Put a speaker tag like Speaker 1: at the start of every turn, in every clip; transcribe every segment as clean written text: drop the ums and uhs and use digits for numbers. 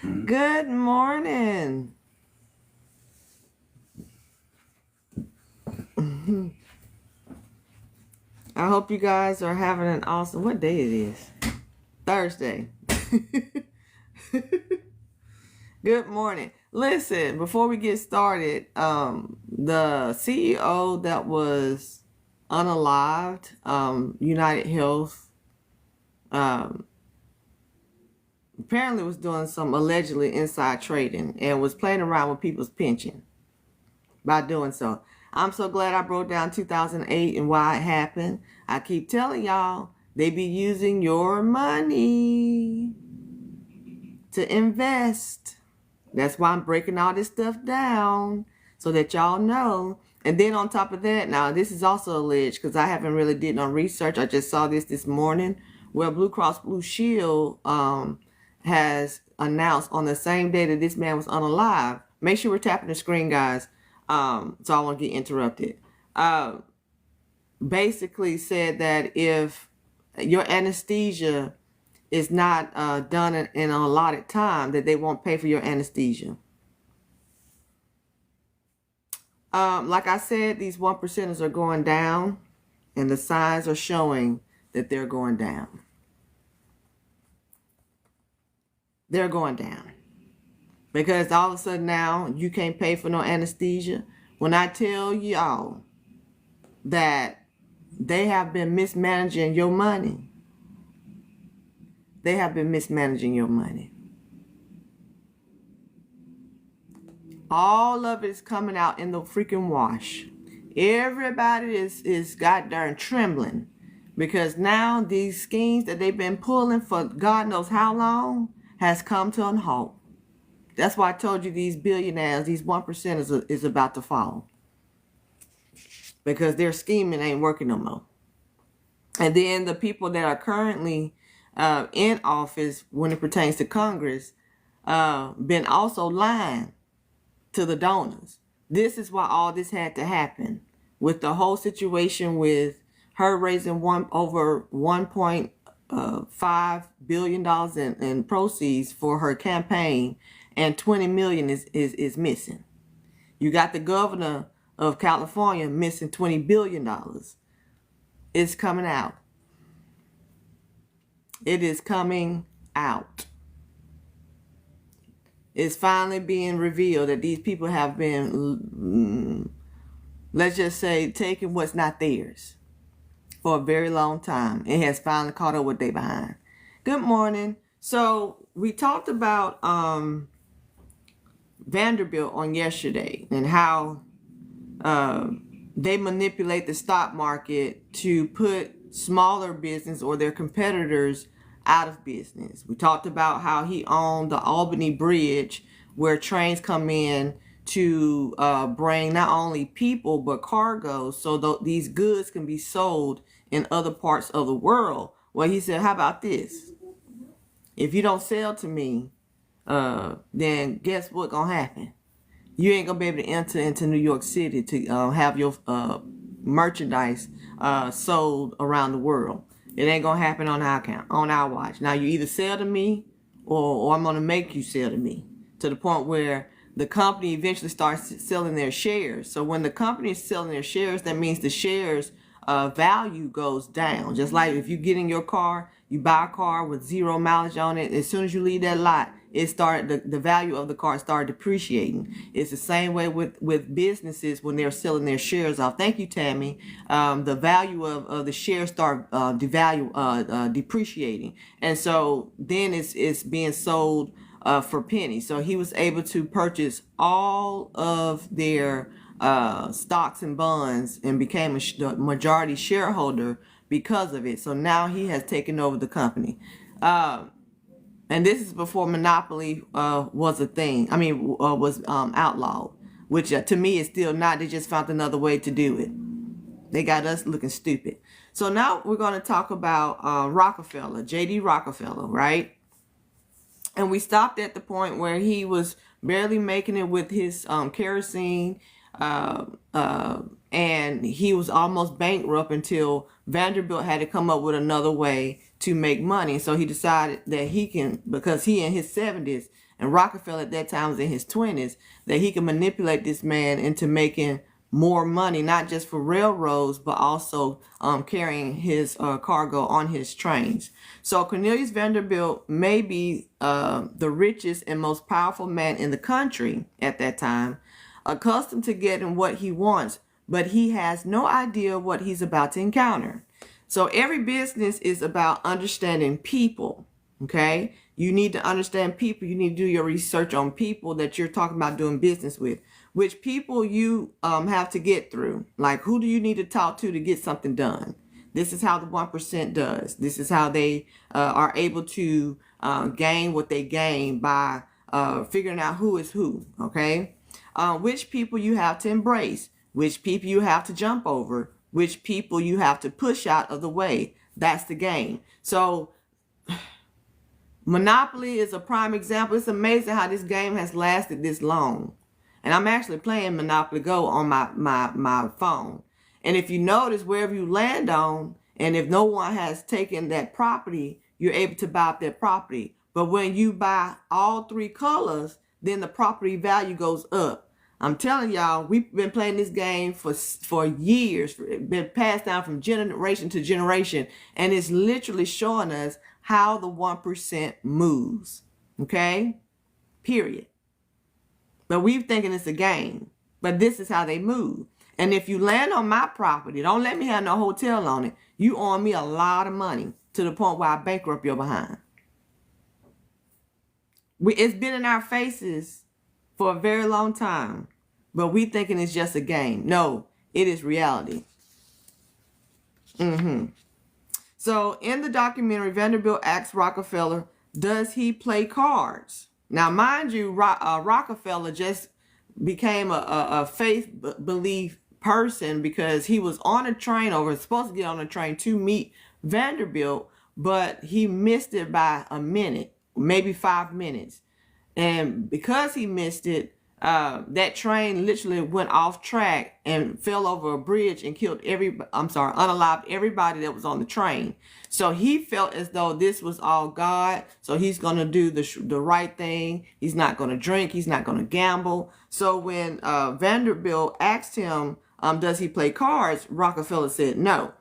Speaker 1: Good morning. I hope you guys are having an awesome. What day it is? Thursday. Good morning. Listen, before we get started, the CEO that was unalived, United Health, um, apparently was doing some allegedly inside trading and was playing around with people's pension by doing so. I'm so glad I broke down 2008 and why it happened. I keep telling y'all, they be using your money to invest. That's why I'm breaking all this stuff down so that y'all know. And then on top of that, now this is also alleged because I haven't really did no research. I just saw this morning where Blue Cross Blue Shield has announced on the same day that this man was unalive. Make sure we're tapping the screen, guys. So I won't get interrupted. Basically said that if your anesthesia is not done in an allotted time, that they won't pay for your anesthesia. Like I said, these 1%ers are going down, and the signs are showing that they're going down. They're going down. Because all of a sudden now, you can't pay for no anesthesia. When I tell y'all that they have been mismanaging your money, they have been mismanaging your money. All of it is coming out in the freaking wash. Everybody is goddamn trembling because now these schemes that they've been pulling for God knows how long has come to a halt. That's why I told you these billionaires, these 1% is about to fall because their scheming ain't working no more. And then the people that are currently in office when it pertains to Congress been also lying to the donors. This is why all this had to happen with the whole situation with her raising over $1.5 billion in proceeds for her campaign, and $20 million is missing. You got the governor of California missing $20 billion. It's coming out. It is coming out. It's finally being revealed that these people have been, let's just say, taking what's not theirs for a very long time. It has finally caught up what they behind. Good morning. So we talked about Vanderbilt on yesterday and how they manipulate the stock market to put smaller business or their competitors out of business. We talked about how he owned the Albany Bridge, where trains come in to bring not only people but cargo, so these goods can be sold in other parts of the world. Well, he said, how about this? If you don't sell to me, then guess what's gonna happen? You ain't gonna be able to enter into New York City to have your merchandise sold around the world. It ain't gonna happen on our account, on our watch. Now you either sell to me, or I'm gonna make you sell to me, to the point where the company eventually starts selling their shares. So when the company is selling their shares, that means the shares value goes down. Just like if you get in your car, you buy a car with 0 mileage on it. As soon as you leave that lot, the value of the car started depreciating. It's the same way with businesses when they're selling their shares off. Thank you, Tammy. The value of the shares start depreciating, and so then it's being sold for pennies. So he was able to purchase all of their stocks and bonds and became a majority shareholder because of it. So now he has taken over the company. And this is before monopoly was a thing. I mean, was outlawed, which to me is still not. They just found another way to do it. They got us looking stupid. So now we're going to talk about Rockefeller, J.D. Rockefeller, right? And we stopped at the point where he was barely making it with his kerosene, and he was almost bankrupt until Vanderbilt had to come up with another way to make money. So he decided that he can, because he in his 70s, and Rockefeller at that time was in his 20s, that he could manipulate this man into making more money, not just for railroads, but also carrying his cargo on his trains. So Cornelius Vanderbilt may be the richest and most powerful man in the country at that time, accustomed to getting what he wants, but he has no idea what he's about to encounter. So every business is about understanding people, okay? You need to understand people. You need to do your research on people that you're talking about doing business with. Which people you have to get through. Like, who do you need to talk to get something done? This is how the 1% does. This is how they are able to gain what they gain by figuring out who is who, okay? Which people you have to embrace. Which people you have to jump over. Which people you have to push out of the way. That's the game. So Monopoly is a prime example. It's amazing how this game has lasted this long. And I'm actually playing Monopoly Go on my phone. And if you notice, wherever you land on, and if no one has taken that property, you're able to buy up that property. But when you buy all 3 colors, then the property value goes up. I'm telling y'all, we've been playing this game for years. It's been passed down from generation to generation. And it's literally showing us how the 1% moves. Okay? Period. But we're thinking it's a game. But this is how they move. And if you land on my property, don't let me have no hotel on it. You owe me a lot of money to the point where I bankrupt your behind. It's been in our faces for a very long time. But we thinking it's just a game. No, it is reality. So in the documentary, Vanderbilt asks Rockefeller, does he play cards? Now, mind you, Rockefeller just became a faith belief person because he was on a train, or was supposed to get on a train to meet Vanderbilt, but he missed it by a minute, maybe 5 minutes. And because he missed it, that train literally went off track and fell over a bridge and killed unalived everybody that was on the train. So he felt as though this was all God. So he's going to do the right thing. He's not going to drink. He's not going to gamble. So when Vanderbilt asked him, does he play cards? Rockefeller said no.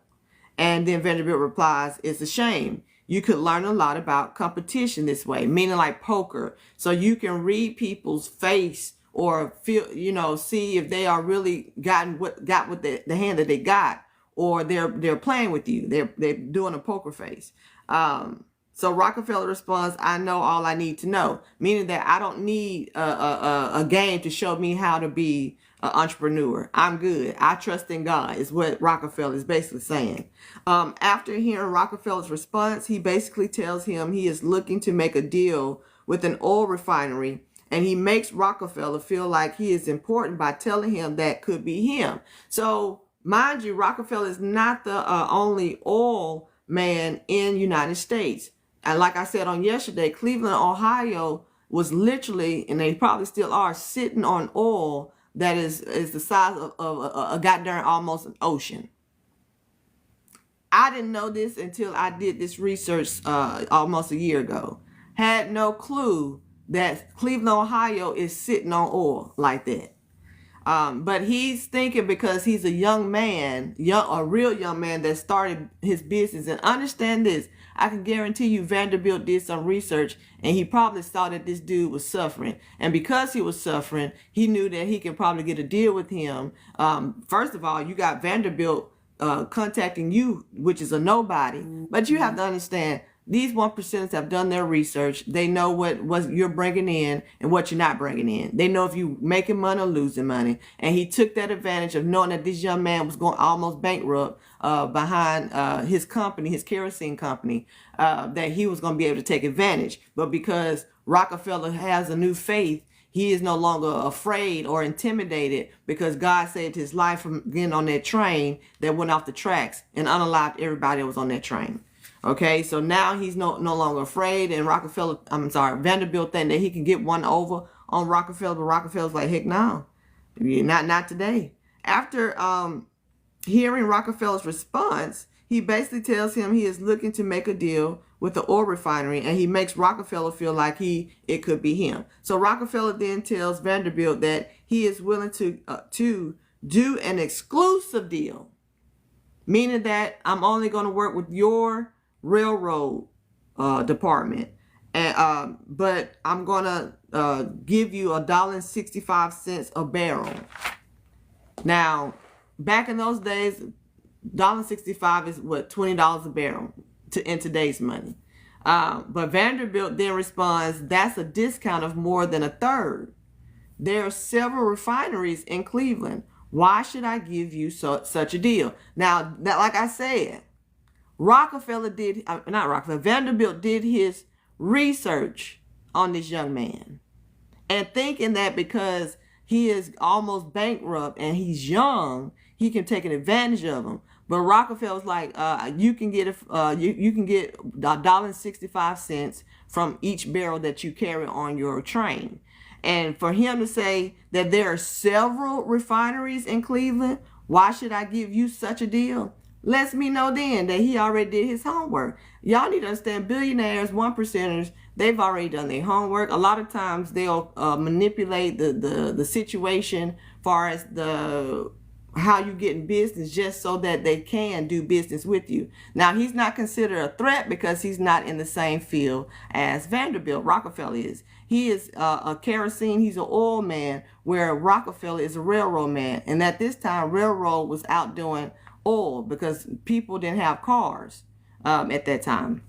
Speaker 1: And then Vanderbilt replies, it's a shame. You could learn a lot about competition this way, meaning like poker. So you can read people's face or feel, see if they are really got the hand that they got, or they're playing with you. They're doing a poker face. So Rockefeller responds, I know all I need to know, meaning that I don't need a game to show me how to be an entrepreneur. I'm good. I trust in God is what Rockefeller is basically saying. After hearing Rockefeller's response, he basically tells him he is looking to make a deal with an oil refinery, and he makes Rockefeller feel like he is important by telling him that could be him. So mind you, Rockefeller is not the only oil man in the United States. And like I said on yesterday, Cleveland, Ohio was literally, and they probably still are, sitting on oil that is the size of a goddamn almost an ocean. I didn't know this until I did this research almost a year ago. Had no clue that Cleveland, Ohio is sitting on oil like that. But he's thinking, because he's a young man, a real young man that started his business. And understand this, I can guarantee you Vanderbilt did some research, and he probably saw that this dude was suffering. And because he was suffering, he knew that he could probably get a deal with him. First of all, you got Vanderbilt contacting you, which is a nobody. But you have to understand, these 1%ers have done their research. They know what you're bringing in and what you're not bringing in. They know if you're making money or losing money. And he took that advantage of knowing that this young man was going almost bankrupt behind his company, his kerosene company, that he was going to be able to take advantage. But because Rockefeller has a new faith, he is no longer afraid or intimidated, because God saved his life from getting on that train that went off the tracks and unalived everybody that was on that train. Okay, so now he's no longer afraid, and Vanderbilt think that he can get one over on Rockefeller, but Rockefeller's like, heck no, not today. After hearing Rockefeller's response, he basically tells him he is looking to make a deal with the oil refinery, and he makes Rockefeller feel like it could be him. So Rockefeller then tells Vanderbilt that he is willing to do an exclusive deal, meaning that I'm only going to work with your railroad department, and but I'm going to give you $1.65 a barrel. Now, back in those days, $1.65 is what, $20 a barrel in today's money. But Vanderbilt then responds, that's a discount of more than a third. There are several refineries in Cleveland. Why should I give you such a deal? Now, like I said, Vanderbilt did his research on this young man, and thinking that because he is almost bankrupt and he's young, he can take an advantage of him. But Rockefeller's like, you can get $1.65 from each barrel that you carry on your train. And for him to say that there are several refineries in Cleveland, why should I give you such a deal? Lets me know then that he already did his homework. Y'all need to understand, billionaires, 1%ers, they've already done their homework. A lot of times they'll manipulate the situation far as how you get in business just so that they can do business with you. Now, he's not considered a threat because he's not in the same field as Vanderbilt. Rockefeller is. He is a kerosene. He's an oil man, where Rockefeller is a railroad man. And at this time, railroad was outdoing oil because people didn't have cars at that time.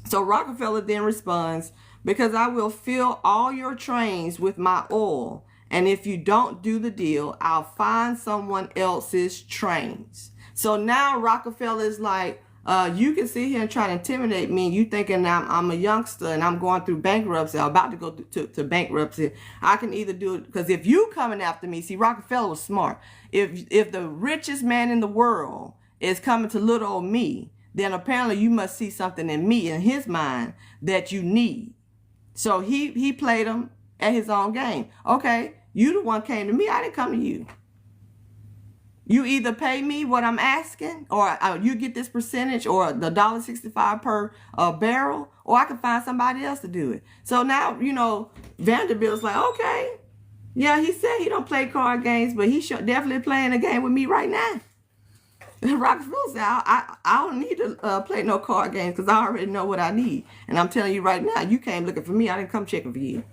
Speaker 1: So Rockefeller then responds, because I will fill all your trains with my oil, and if you don't do the deal, I'll find someone else's trains. So now Rockefeller is like, you can sit here and try to intimidate me. You thinking I'm a youngster and I'm going through bankruptcy. I'm about to go to bankruptcy. I can either do it, because if you coming after me, see, Rockefeller was smart. If the richest man in the world is coming to little old me, then apparently you must see something in me, in his mind, that you need. So he played him at his own game. Okay, you the one came to me. I didn't come to you. You either pay me what I'm asking, or you get this percentage, or the $1.65 per barrel, or I can find somebody else to do it. So now, Vanderbilt's like, okay, yeah, he said he don't play card games, but he's definitely playing a game with me right now. And Rockefeller said, I don't need to play no card games, because I already know what I need. And I'm telling you right now, you came looking for me. I didn't come checking for you.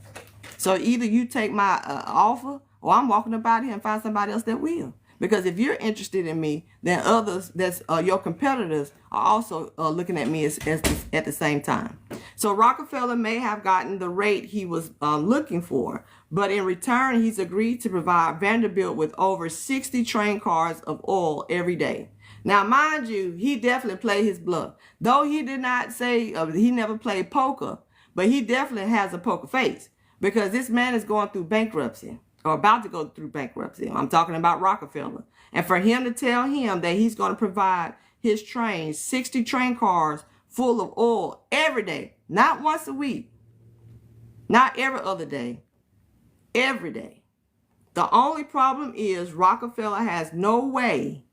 Speaker 1: So either you take my offer, or I'm walking up out here and find somebody else that will. Because if you're interested in me, then others, that's your competitors, are also looking at me at the same time. So Rockefeller may have gotten the rate he was looking for, but in return, he's agreed to provide Vanderbilt with over 60 train cars of oil every day. Now, mind you, he definitely played his bluff. Though he did not say he never played poker, but he definitely has a poker face, because this man is going through bankruptcy, or about to go through bankruptcy. I'm talking about Rockefeller. And for him to tell him that he's going to provide his trains, 60 train cars full of oil every day, not once a week, not every other day, every day. The only problem is Rockefeller has no way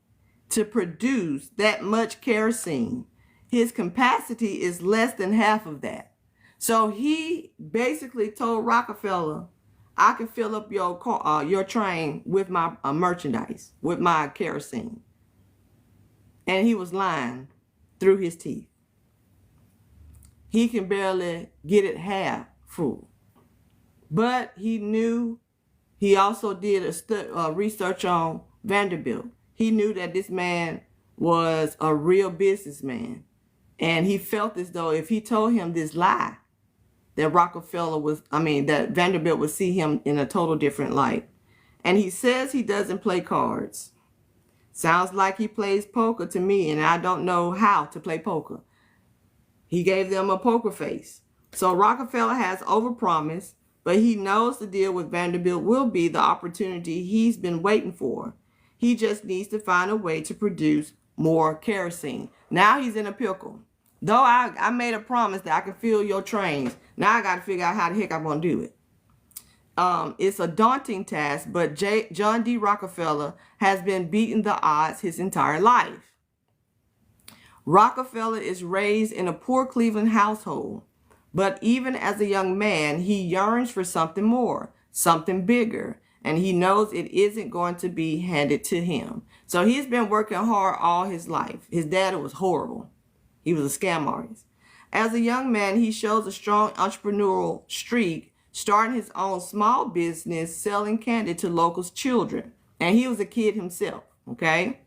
Speaker 1: to produce that much kerosene. His capacity is less than half of that. So he basically told Rockefeller, I can fill up your train with my merchandise, with my kerosene. And he was lying through his teeth. He can barely get it half full. But he knew, he also did research on Vanderbilt. He knew that this man was a real businessman. And he felt as though if he told him this lie, that Vanderbilt would see him in a total different light. And he says he doesn't play cards. Sounds like he plays poker to me, and I don't know how to play poker. He gave them a poker face. So Rockefeller has overpromised, but he knows the deal with Vanderbilt will be the opportunity he's been waiting for. He just needs to find a way to produce more kerosene. Now he's in a pickle. Though I made a promise that I could fill your trains, now I got to figure out how the heck I'm going to do it. It's a daunting task, but John D. Rockefeller has been beating the odds his entire life. Rockefeller is raised in a poor Cleveland household, but even as a young man, he yearns for something more, something bigger, and he knows it isn't going to be handed to him. So he's been working hard all his life. His dad was horrible. He was a scam artist. As a young man, he shows a strong entrepreneurial streak, starting his own small business selling candy to local children. And he was a kid himself, okay?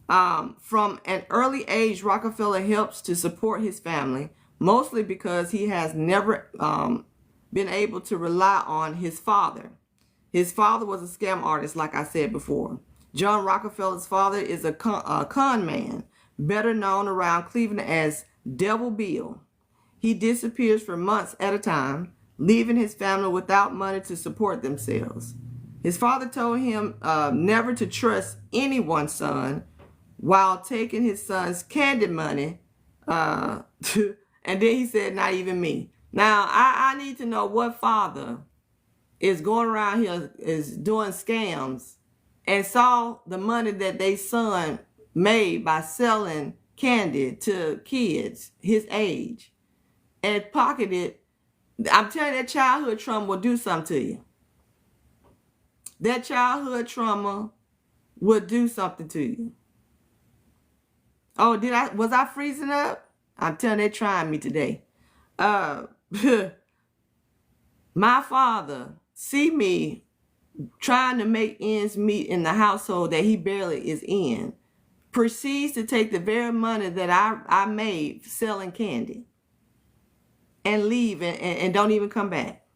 Speaker 1: From an early age, Rockefeller helps to support his family, mostly because he has never been able to rely on his father. His father was a scam artist, like I said before. John Rockefeller's father is a con man, better known around Cleveland as Devil Bill. He disappears for months at a time, leaving his family without money to support themselves. His father told him never to trust anyone's son, while taking his son's candy money. And then he said, not even me. Now, I need to know what father is going around here is doing scams and saw the money that their son made by selling candy to kids his age and pocketed. I'm telling you, that childhood trauma will do something to you. That childhood trauma will do something to you. Oh, was I freezing up? I'm telling you, they're trying me today. My father see me trying to make ends meet in the household that he barely is in, proceeds to take the very money that I made selling candy and leave and don't even come back.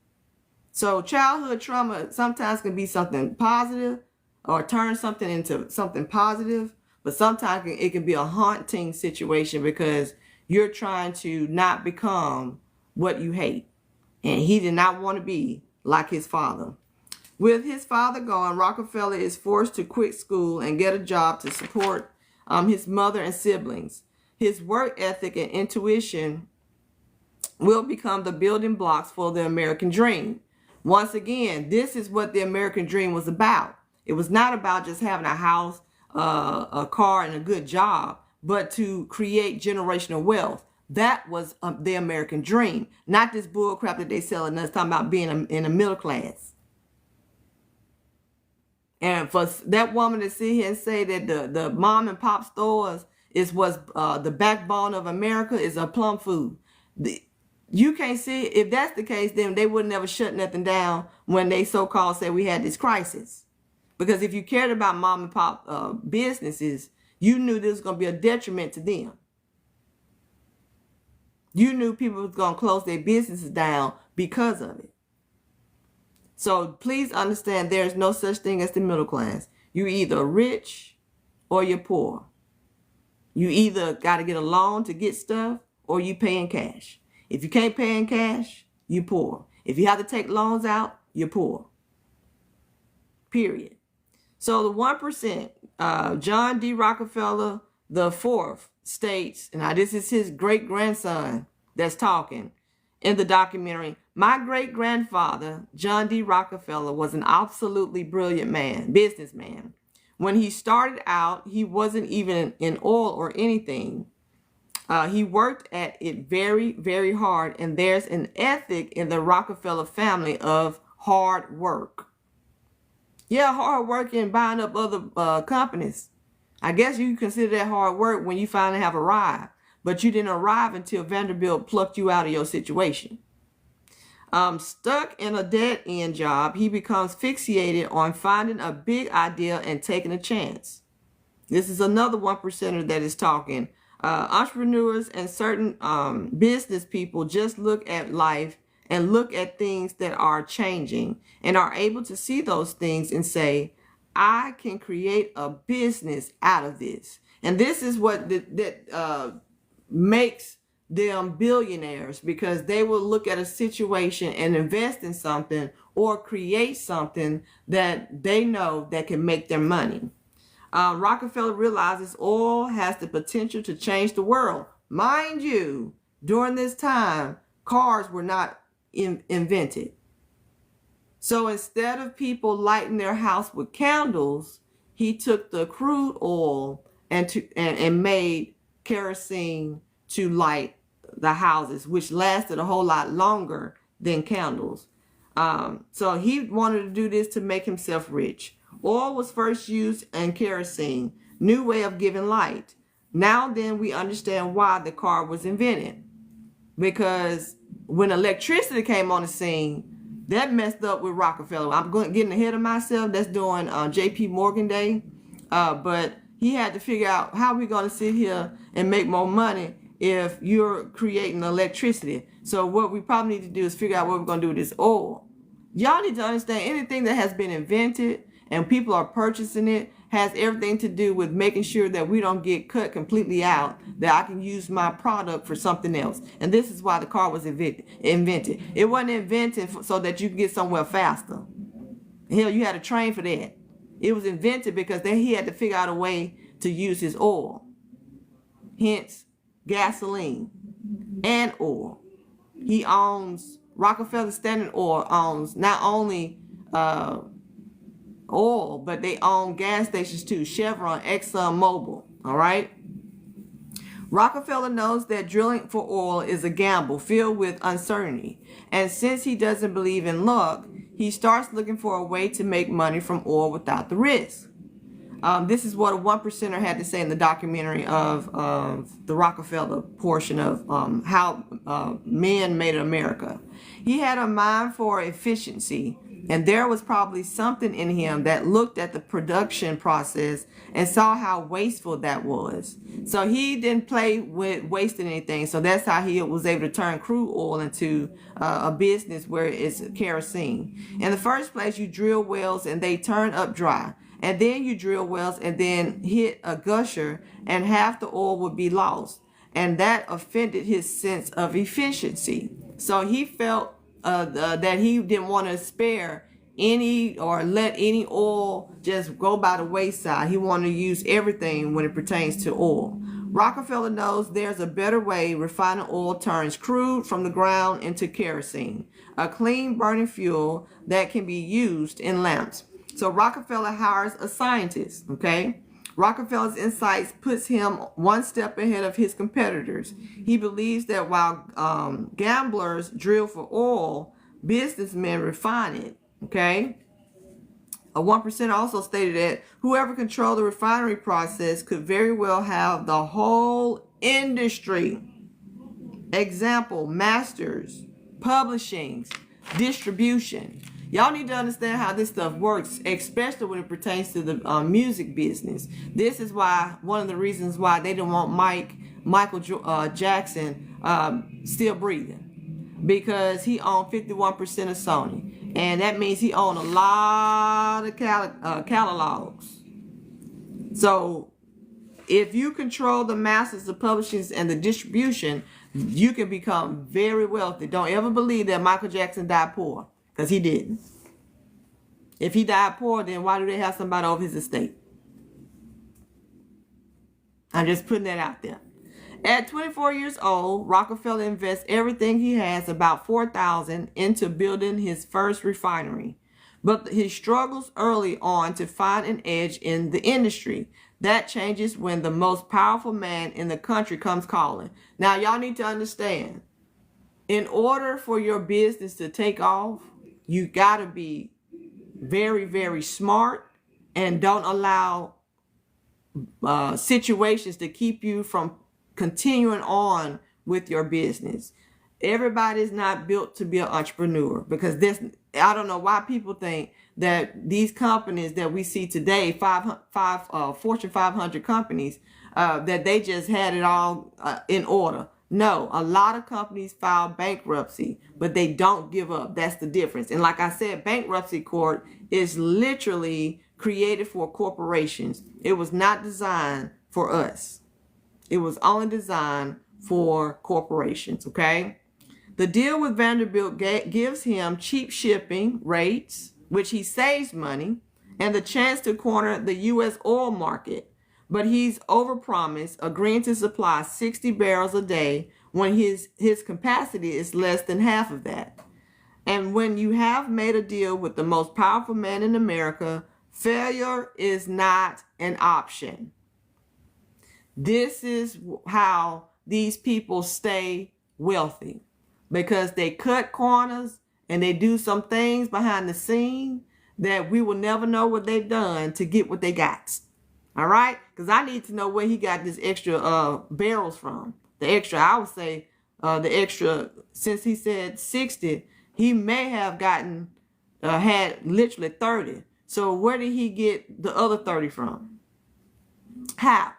Speaker 1: So childhood trauma sometimes can be something positive or turn something into something positive, but sometimes it can be a haunting situation because you're trying to not become what you hate. And he did not want to be like his father. With his father gone, Rockefeller is forced to quit school and get a job to support his mother and siblings. His work ethic and intuition will become the building blocks for the American dream. Once again, this is what the American dream was about. It was not about just having a house, a car, and a good job, but to create generational wealth. That was the American dream, not this bull crap that they selling us, talking about being in a middle class. And for that woman to sit here and say that the mom and pop stores was the backbone of America is a plum food. You can't see, if that's the case, then they would never shut nothing down when they so-called said we had this crisis. Because if you cared about mom and pop businesses, you knew this was going to be a detriment to them. You knew people was going to close their businesses down because of it. So please understand there's no such thing as the middle class. You're either rich or you're poor. You either got to get a loan to get stuff or you pay in cash. If you can't pay in cash, you're poor. If you have to take loans out, you're poor. Period. So the 1%, John D. Rockefeller the fourth states, and now this is his great-grandson that's talking in the documentary, my great-grandfather, John D. Rockefeller, was an absolutely brilliant man, businessman. When he started out, he wasn't even in oil or anything. He worked at it very, very hard, and there's an ethic in the Rockefeller family of hard work. Yeah, hard work and buying up other companies. I guess you consider that hard work when you finally have arrived, but you didn't arrive until Vanderbilt plucked you out of your situation. Stuck in a dead-end job, he becomes fixated on finding a big idea and taking a chance. This is another 1%er that is talking. Entrepreneurs and certain business people just look at life and look at things that are changing and are able to see those things and say, I can create a business out of this. And this is what that makes them billionaires, because they will look at a situation and invest in something or create something that they know that can make them money. Rockefeller realizes oil has the potential to change the world. Mind you, during this time, cars were not invented. So instead of people lighting their house with candles, he took the crude oil and made kerosene to light the houses, which lasted a whole lot longer than candles. So he wanted to do this to make himself rich. Oil was first used in kerosene, new way of giving light. Now then we understand why the car was invented. Because when electricity came on the scene, that messed up with Rockefeller. I'm getting ahead of myself. That's doing J.P. Morgan Day. But he had to figure out how we're going to sit here and make more money if you're creating electricity. So what we probably need to do is figure out what we're going to do with this oil. Y'all need to understand anything that has been invented and people are purchasing it has everything to do with making sure that we don't get cut completely out, that I can use my product for something else. And this is why the car was invented. It wasn't invented so that you can get somewhere faster. Hell, you had a train for that. It was invented because he had to figure out a way to use his oil. Hence, gasoline and oil. He owns, Rockefeller Standard Oil owns not only oil, but they own gas stations too. Chevron, Exxon Mobil. All right. Rockefeller knows that drilling for oil is a gamble filled with uncertainty. And since he doesn't believe in luck, he starts looking for a way to make money from oil without the risk. This is what a 1%er had to say in the documentary of the Rockefeller portion of how men made America. He had a mind for efficiency, and there was probably something in him that looked at the production process and saw how wasteful that was. So he didn't play with wasting anything. So that's how he was able to turn crude oil into a business where it's kerosene. In the first place, you drill wells and they turn up dry. And then you drill wells and then hit a gusher and half the oil would be lost. And that offended his sense of efficiency. So he felt that he didn't want to spare any or let any oil just go by the wayside. He wanted to use everything when it pertains to oil. Rockefeller knows there's a better way refining oil turns crude from the ground into kerosene, a clean burning fuel that can be used in lamps. So Rockefeller hires a scientist, okay? Rockefeller's insights puts him one step ahead of his competitors. He believes that while gamblers drill for oil, businessmen refine it, okay? A 1% also stated that whoever controlled the refinery process could very well have the whole industry. Example, masters, publishing, distribution. Y'all need to understand how this stuff works, especially when it pertains to the music business. This is why, one of the reasons why they didn't want Michael Jackson still breathing. Because he owned 51% of Sony. And that means he owned a lot of catalogs. So, if you control the masters, the publishing, and the distribution, you can become very wealthy. Don't ever believe that Michael Jackson died poor. Because he didn't. If he died poor, then why do they have somebody over his estate? I'm just putting that out there. At 24 years old, Rockefeller invests everything he has, about $4,000, into building his first refinery. But he struggles early on to find an edge in the industry. That changes when the most powerful man in the country comes calling. Now, y'all need to understand, in order for your business to take off, you got to be very, very smart and don't allow situations to keep you from continuing on with your business. Everybody's not built to be an entrepreneur, because I don't know why people think that these companies that we see today, Fortune 500 companies, that they just had it all in order. No, a lot of companies file bankruptcy, but they don't give up. That's the difference. And like I said, bankruptcy court is literally created for corporations. It was not designed for us. It was only designed for corporations, okay? The deal with Vanderbilt gives him cheap shipping rates, which he saves money, and the chance to corner the U.S. oil market. But he's overpromised, agreeing to supply 60 barrels a day when his capacity is less than half of that. And when you have made a deal with the most powerful man in America, failure is not an option. This is how these people stay wealthy, because they cut corners and they do some things behind the scene that we will never know what they've done to get what they got. All right? Because I need to know where he got this extra barrels from. The extra, I would say, the extra, since he said 60, he may have had literally 30. So where did he get the other 30 from? How?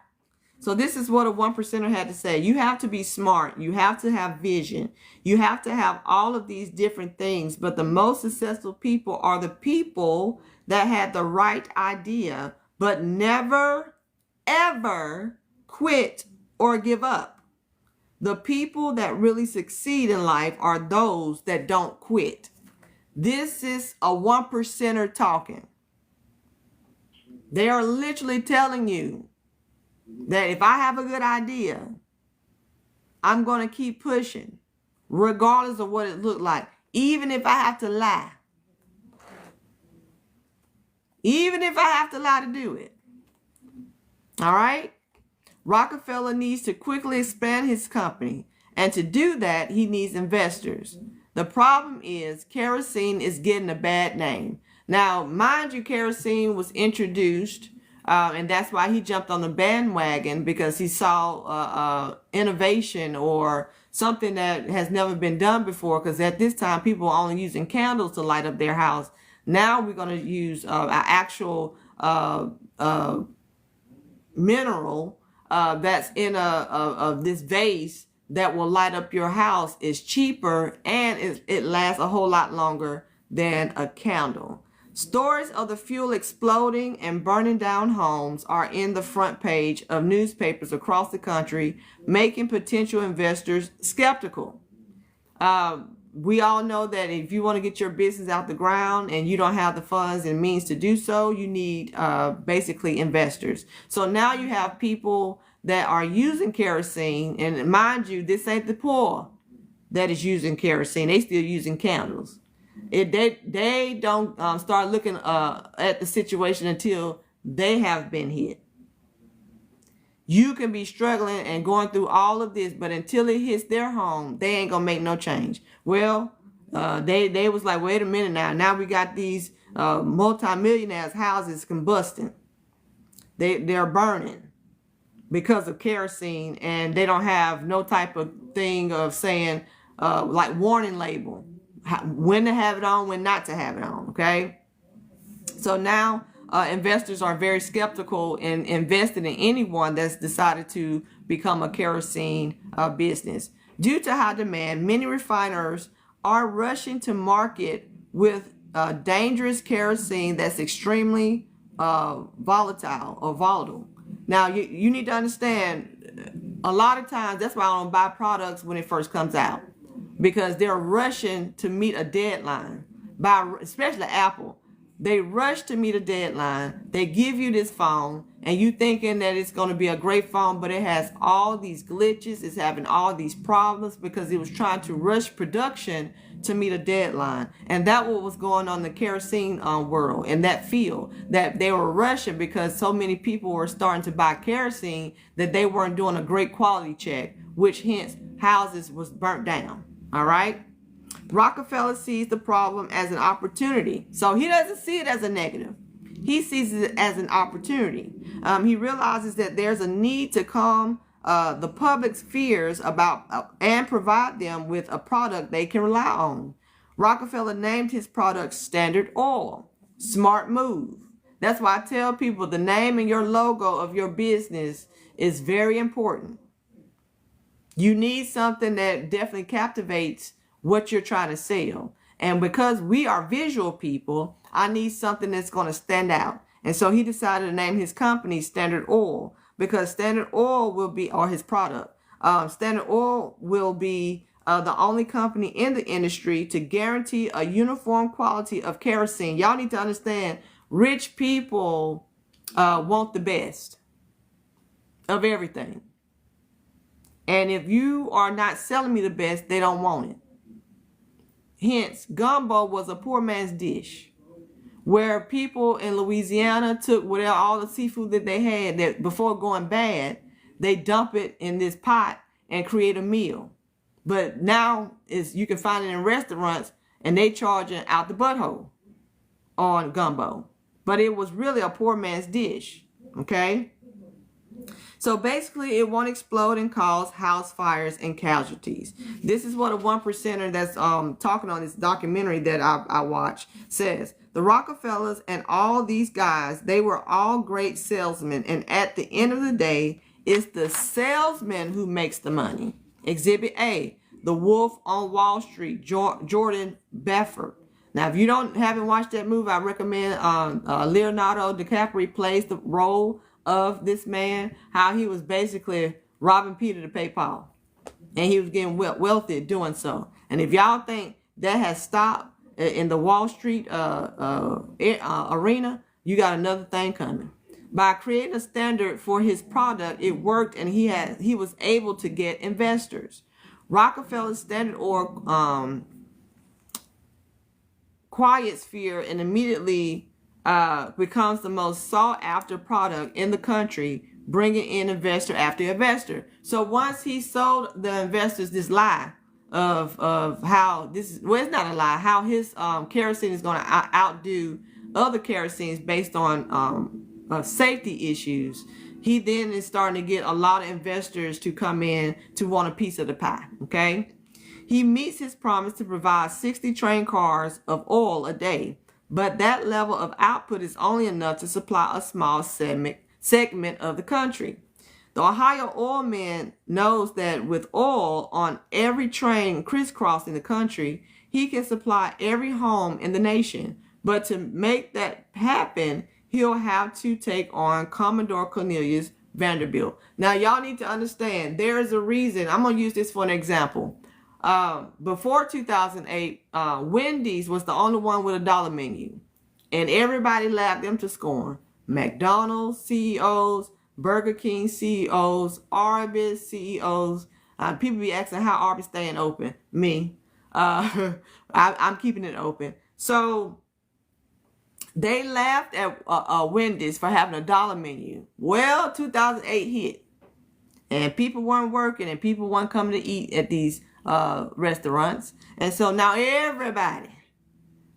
Speaker 1: So this is what a 1%er had to say. You have to be smart. You have to have vision. You have to have all of these different things. But the most successful people are the people that had the right idea, but never, ever quit or give up. The people that really succeed in life are those that don't quit. This is a 1%er talking. They are literally telling you that if I have a good idea, I'm going to keep pushing, regardless of what it looked like. Even if I have to lie. Even if I have to lie to do it. All right? Rockefeller needs to quickly expand his company. And to do that, he needs investors. The problem is kerosene is getting a bad name. Now, mind you, kerosene was introduced, and that's why he jumped on the bandwagon, because he saw innovation or something that has never been done before, because at this time, people were only using candles to light up their house. Now we're going to use an actual mineral that's in this vase that will light up your house. Is cheaper, and it lasts a whole lot longer than a candle. Stories of the fuel exploding and burning down homes are in the front page of newspapers across the country, making potential investors skeptical. We all know that if you want to get your business out the ground and you don't have the funds and means to do so, you need basically investors. So now you have people that are using kerosene, and mind you, this ain't the poor that is using kerosene. They still using candles. They don't start looking at the situation until they have been hit. You can be struggling and going through all of this, but until it hits their home, they ain't gonna make no change. Well, they was like, wait a minute now. Now we got these multimillionaires' houses combusting. They're burning because of kerosene, and they don't have no type of thing of saying like warning label, when to have it on, when not to have it on. Okay, so now investors are very skeptical in investing in anyone that's decided to become a kerosene business. Due to high demand, many refiners are rushing to market with dangerous kerosene that's extremely volatile. Now, you need to understand, a lot of times, that's why I don't buy products when it first comes out, because they're rushing to meet a deadline. Especially Apple. They rush to meet a deadline. They give you this phone, and you thinking that it's going to be a great phone, but it has all these glitches. It's having all these problems because it was trying to rush production to meet a deadline. And that what was going on in the kerosene world, in that field, that they were rushing because so many people were starting to buy kerosene that they weren't doing a great quality check, which hence houses was burnt down. All right. Rockefeller sees the problem as an opportunity. So he doesn't see it as a negative. He sees it as an opportunity. He realizes that there's a need to calm the public's fears about and provide them with a product they can rely on. Rockefeller named his product Standard Oil. Smart move. That's why I tell people the name and your logo of your business is very important. You need something that definitely captivates what you're trying to sell. And because we are visual people, I need something that's going to stand out. And so he decided to name his company Standard Oil, because Standard Oil will be, or his product, Standard Oil will be the only company in the industry to guarantee a uniform quality of kerosene. Y'all need to understand, rich people want the best of everything. And if you are not selling me the best, they don't want it. Hence, gumbo was a poor man's dish, where people in Louisiana took whatever, all the seafood that they had that before going bad, they dump it in this pot and create a meal. But now you can find it in restaurants, and they charging out the butthole on gumbo. But it was really a poor man's dish. Okay? So basically, it won't explode and cause house fires and casualties. This is what a 1%er that's talking on this documentary that I watched says. The Rockefellers and all these guys, they were all great salesmen. And at the end of the day, it's the salesman who makes the money. Exhibit A, The Wolf on Wall Street, Jordan Belfort. Now, if you haven't watched that movie, I recommend Leonardo DiCaprio plays the role of this man, how he was basically robbing Peter to pay Paul. And he was getting wealthy doing so. And if y'all think that has stopped in the Wall Street arena, you got another thing coming. By creating a standard for his product, it worked, and he was able to get investors. Rockefeller's Standard Oil quiets fear and immediately becomes the most sought after product in the country, bringing in investor after investor. So once he sold the investors this lie of how this is, well, it's not a lie, how his kerosene is going to outdo other kerosenes based on safety issues, he then is starting to get a lot of investors to come in to want a piece of the pie. Okay, he meets his promise to provide 60 train cars of oil a day, but that level of output is only enough to supply a small segment of the country. The Ohio oil man knows that with oil on every train crisscrossing the country, he can supply every home in the nation. But to make that happen, he'll have to take on Commodore Cornelius Vanderbilt. Now, y'all need to understand, there is a reason. I'm going to use this for an example. Before 2008, Wendy's was the only one with a dollar menu. And everybody laughed them to scorn. McDonald's CEOs, Burger King CEOs, Arby's CEOs. People be asking how Arby's staying open. Me. I'm keeping it open. So they laughed at Wendy's for having a dollar menu. Well, 2008 hit. And people weren't working, and people weren't coming to eat at these restaurants. And so now everybody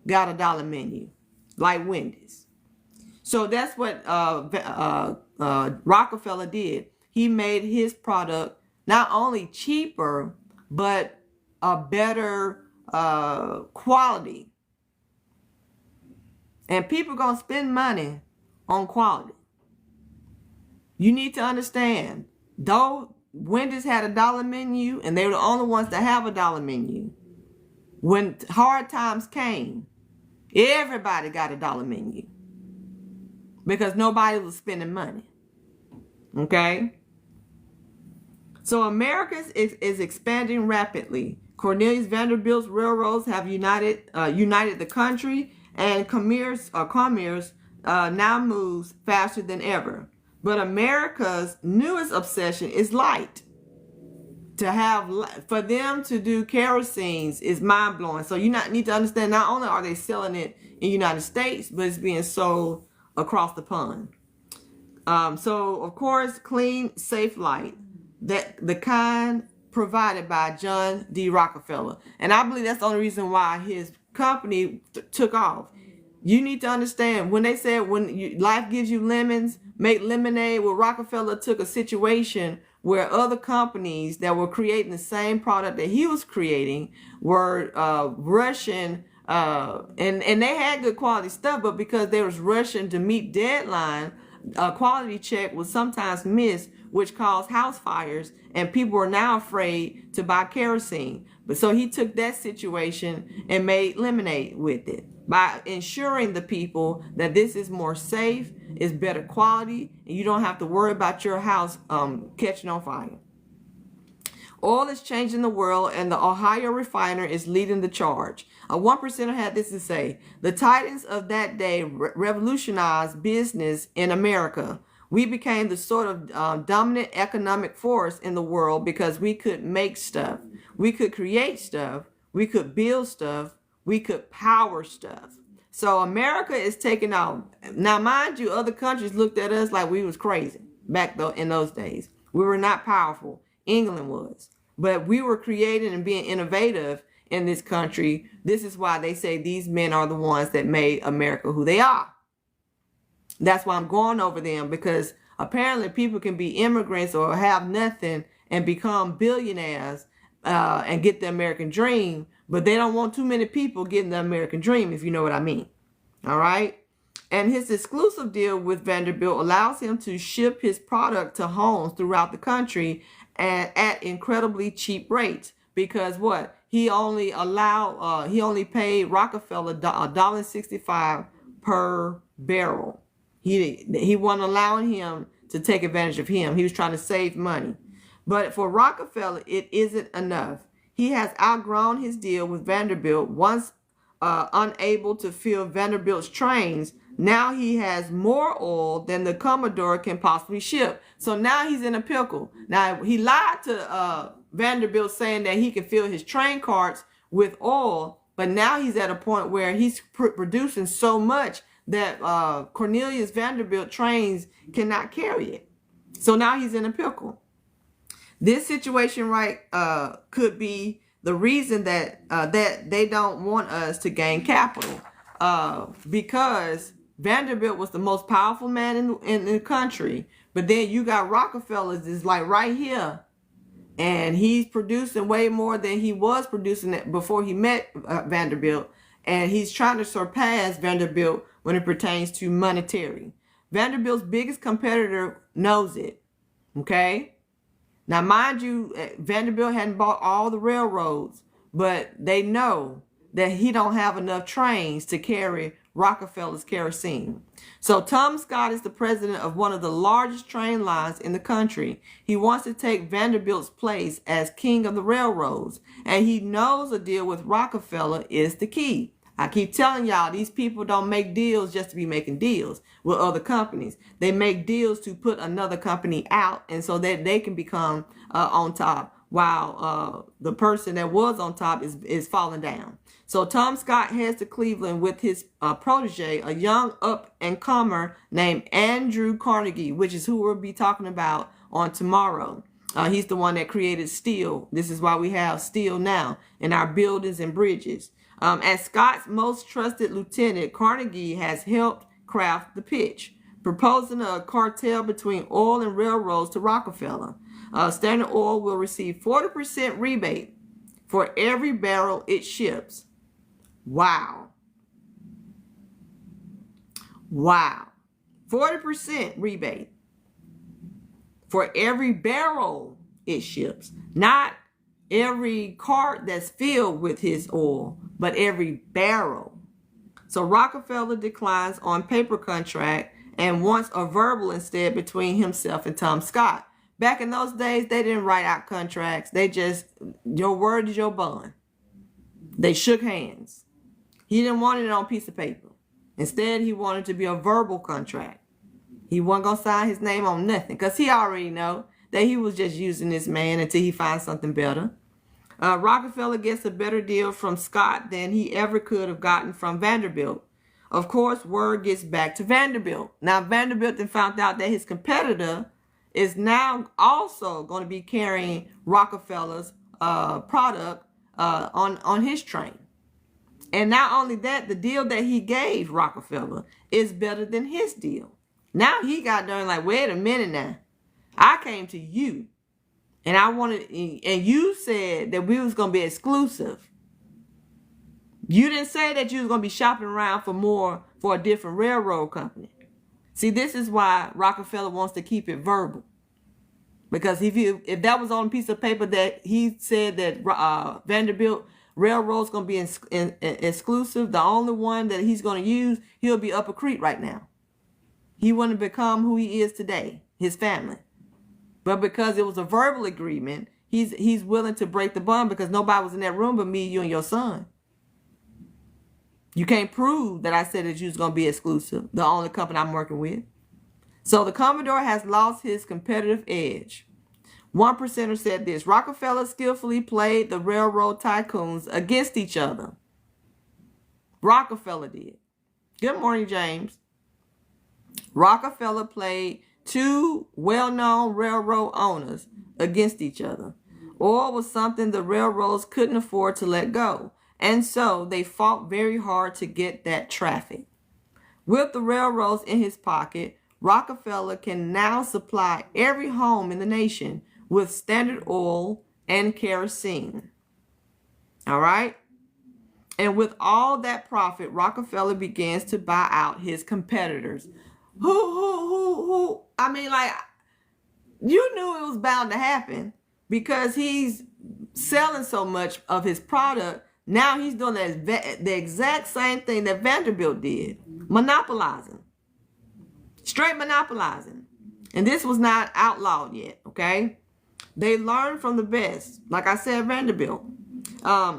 Speaker 1: got a dollar menu, like Wendy's. So that's what Rockefeller did. He made his product not only cheaper, but a better quality. And people are going to spend money on quality. You need to understand, though Wendy's had a dollar menu, and they were the only ones to have a dollar menu, when hard times came, everybody got a dollar menu. Because nobody was spending money. Okay? So America is expanding rapidly. Cornelius Vanderbilt's railroads have united the country, and commerce now moves faster than ever. But America's newest obsession is light. For them to do kerosenes is mind-blowing. So you need to understand, not only are they selling it in the United States, but it's being sold across the pond. So of course, clean, safe light, that the kind provided by John D. Rockefeller. And I believe that's the only reason why his company took off. You need to understand, when they said life gives you lemons, make lemonade. Well, Rockefeller took a situation where other companies that were creating the same product that he was creating were rushing. And they had good quality stuff, but because they was rushing to meet deadline, a quality check was sometimes missed, which caused house fires, and people were now afraid to buy kerosene. But so he took that situation and made lemonade with it by ensuring the people that this is more safe, is better quality, and you don't have to worry about your house catching on fire. Oil is changing the world, and the Ohio refiner is leading the charge. A 1%er had this to say: the titans of that day revolutionized business in America. We became the sort of dominant economic force in the world because we could make stuff. We could create stuff. We could build stuff. We could power stuff. So America is taking off. Now, mind you, other countries looked at us like we was crazy back in those days. We were not powerful. England was. But we were creating and being innovative in this country. This is why they say these men are the ones that made America who they are. That's why I'm going over them, because apparently people can be immigrants or have nothing and become billionaires and get the American dream, but they don't want too many people getting the American dream, if you know what I mean. All right. And his exclusive deal with Vanderbilt allows him to ship his product to homes throughout the country and at incredibly cheap rates. Because what? He only paid Rockefeller $1.65 per barrel. He wasn't allowing him to take advantage of him. He was trying to save money. But for Rockefeller, it isn't enough. He has outgrown his deal with Vanderbilt. Once unable to fill Vanderbilt's trains, now he has more oil than the Commodore can possibly ship. So now he's in a pickle. Now, he lied to Vanderbilt saying that he can fill his train carts with oil, but now he's at a point where he's producing so much that Cornelius Vanderbilt trains cannot carry it. So now he's in a pickle. This situation, right, could be the reason that that they don't want us to gain capital, because Vanderbilt was the most powerful man in the country. But then you got Rockefeller's is like right here, and he's producing way more than he was producing before he met Vanderbilt, and he's trying to surpass Vanderbilt when it pertains to monetary. Vanderbilt's biggest competitor knows it. Okay. Now, mind you, Vanderbilt hadn't bought all the railroads, but they know that he don't have enough trains to carry Rockefeller's kerosene. So Tom Scott is the president of one of the largest train lines in the country. He wants to take Vanderbilt's place as king of the railroads, and he knows a deal with Rockefeller is the key. I keep telling y'all, these people don't make deals just to be making deals with other companies. They make deals to put another company out, and so that they can become on top, while the person that was on top is falling down. So Tom Scott heads to Cleveland with his protege, a young up-and-comer named Andrew Carnegie, which is who we'll be talking about on tomorrow. He's the one that created steel. This is why we have steel now in our buildings and bridges. As Scott's most trusted lieutenant, Carnegie has helped craft the pitch, proposing a cartel between oil and railroads to Rockefeller. Standard Oil will receive 40% rebate for every barrel it ships. Wow. Wow. 40% rebate for every barrel it ships. Not every cart that's filled with his oil, but every barrel. So Rockefeller declines on paper contract and wants a verbal instead between himself and Tom Scott. Back in those days, they didn't write out contracts. They just, your word is your bond. They shook hands. He didn't want it on a piece of paper. Instead, he wanted to be a verbal contract. He wasn't going to sign his name on nothing, because he already know that he was just using this man until he finds something better. Rockefeller gets a better deal from Scott than he ever could have gotten from Vanderbilt. Of course, word gets back to Vanderbilt. Now, Vanderbilt then found out that his competitor is now also going to be carrying Rockefeller's product on his train. And not only that, the deal that he gave Rockefeller is better than his deal. Now he got done like, wait a minute now. I came to you and I wanted, and you said that we was going to be exclusive. You didn't say that you was going to be shopping around for more for a different railroad company. See, this is why Rockefeller wants to keep it verbal. Because if that was on a piece of paper that he said that Vanderbilt Railroad's going to be exclusive, the only one that he's going to use, he'll be up a creek right now. He wouldn't have become who he is today, his family. But because it was a verbal agreement, he's willing to break the bond, because nobody was in that room but me, you, and your son. You can't prove that I said that you was going to be exclusive, the only company I'm working with. So the Commodore has lost his competitive edge. One percenter said this: Rockefeller skillfully played the railroad tycoons against each other. Rockefeller did. Good morning, James. Rockefeller played two well-known railroad owners against each other. Oil was something the railroads couldn't afford to let go, and so they fought very hard to get that traffic. With the railroads in his pocket, Rockefeller can now supply every home in the nation with Standard Oil and kerosene. All right? And with all that profit, Rockefeller begins to buy out his competitors. Who? I mean, like, you knew it was bound to happen because he's selling so much of his product. Now he's doing the exact same thing that Vanderbilt did, monopolizing, straight monopolizing. And this was not outlawed yet, okay? They learned from the best. Like I said, Vanderbilt.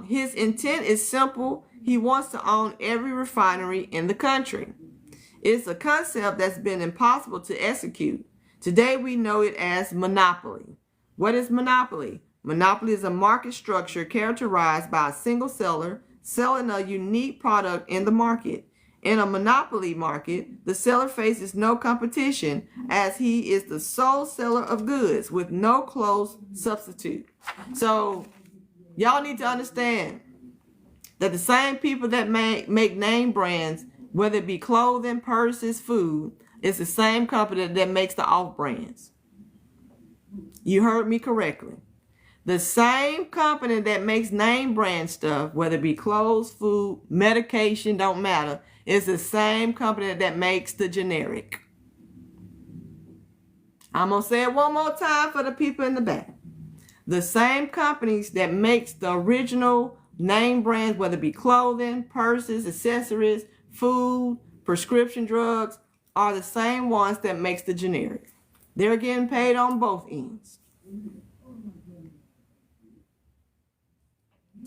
Speaker 1: His intent is simple. He wants to own every refinery in the country. It's a concept that's been impossible to execute. Today we know it as monopoly. What is monopoly? Monopoly is a market structure characterized by a single seller selling a unique product in the market. In a monopoly market, the seller faces no competition as he is the sole seller of goods with no close substitute. So y'all need to understand that the same people that make name brands, whether it be clothing, purses, food, it's the same company that makes the off brands. You heard me correctly. The same company that makes name brand stuff, whether it be clothes, food, medication, don't matter, is the same company that makes the generic. I'm going to say it one more time for the people in the back. The same companies that makes the original name brands, whether it be clothing, purses, accessories, food, prescription drugs, are the same ones that makes the generic. They're getting paid on both ends.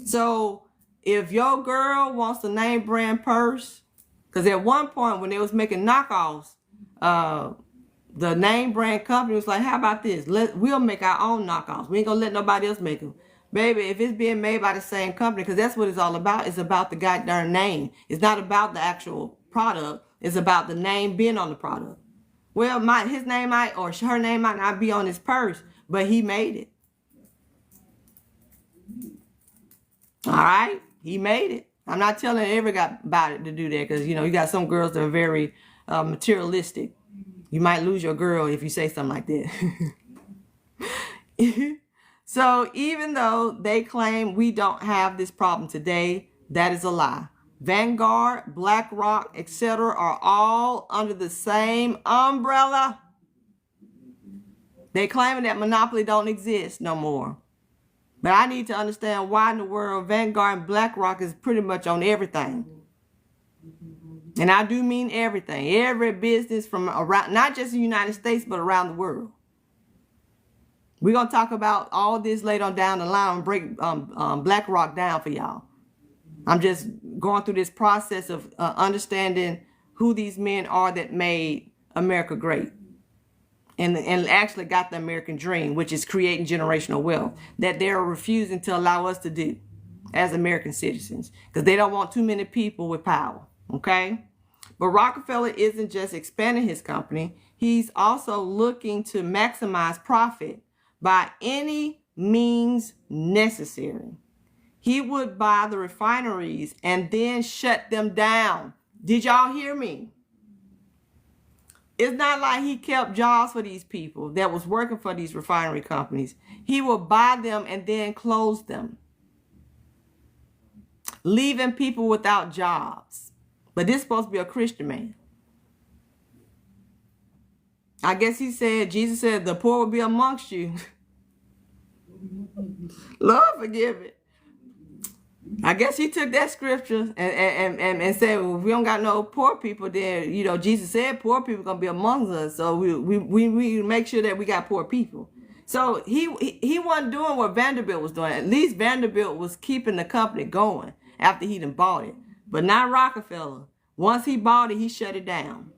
Speaker 1: So if your girl wants a name brand purse, because at one point when they was making knockoffs, the name brand company was like, how about this? We'll make our own knockoffs. We ain't gonna let nobody else make them. Baby, if it's being made by the same company, because that's what it's all about. It's about the goddamn name. It's not about the actual product. It's about the name being on the product. Well, his name might, or her name might not be on his purse, but he made it. All right? He made it. I'm not telling everybody to do that because, you got some girls that are very materialistic. You might lose your girl if you say something like that. So even though they claim we don't have this problem today, that is a lie. Vanguard, BlackRock, etc. are all under the same umbrella. They claiming that monopoly don't exist no more. But I need to understand why in the world Vanguard and BlackRock is pretty much on everything. And I do mean everything. Every business from around, not just the United States, but around the world. We're going to talk about all this later on down the line and break BlackRock down for y'all. I'm just going through this process of understanding who these men are that made America great. And actually got the American dream, which is creating generational wealth, that they're refusing to allow us to do as American citizens, because they don't want too many people with power, okay? But Rockefeller isn't just expanding his company. He's also looking to maximize profit by any means necessary. He would buy the refineries and then shut them down. Did y'all hear me? It's not like he kept jobs for these people that was working for these refinery companies. He will buy them and then close them, leaving people without jobs. But this is supposed to be a Christian man. I guess Jesus said, the poor will be amongst you. Lord forgive it. I guess he took that scripture and said, well, if we don't got no poor people, then, Jesus said poor people going to be among us. So we make sure that we got poor people. So he wasn't doing what Vanderbilt was doing. At least Vanderbilt was keeping the company going after he done bought it. But not Rockefeller. Once he bought it, he shut it down.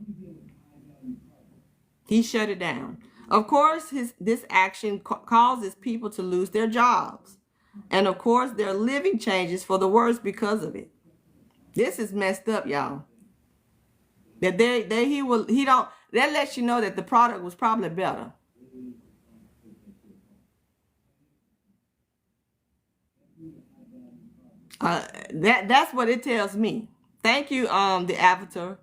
Speaker 1: He shut it down. Of course, this action causes people to lose their jobs. And of course, their living changes for the worse because of it. This is messed up, y'all. That he don't. that lets you know that the product was probably better. That's what it tells me. Thank you, the avatar.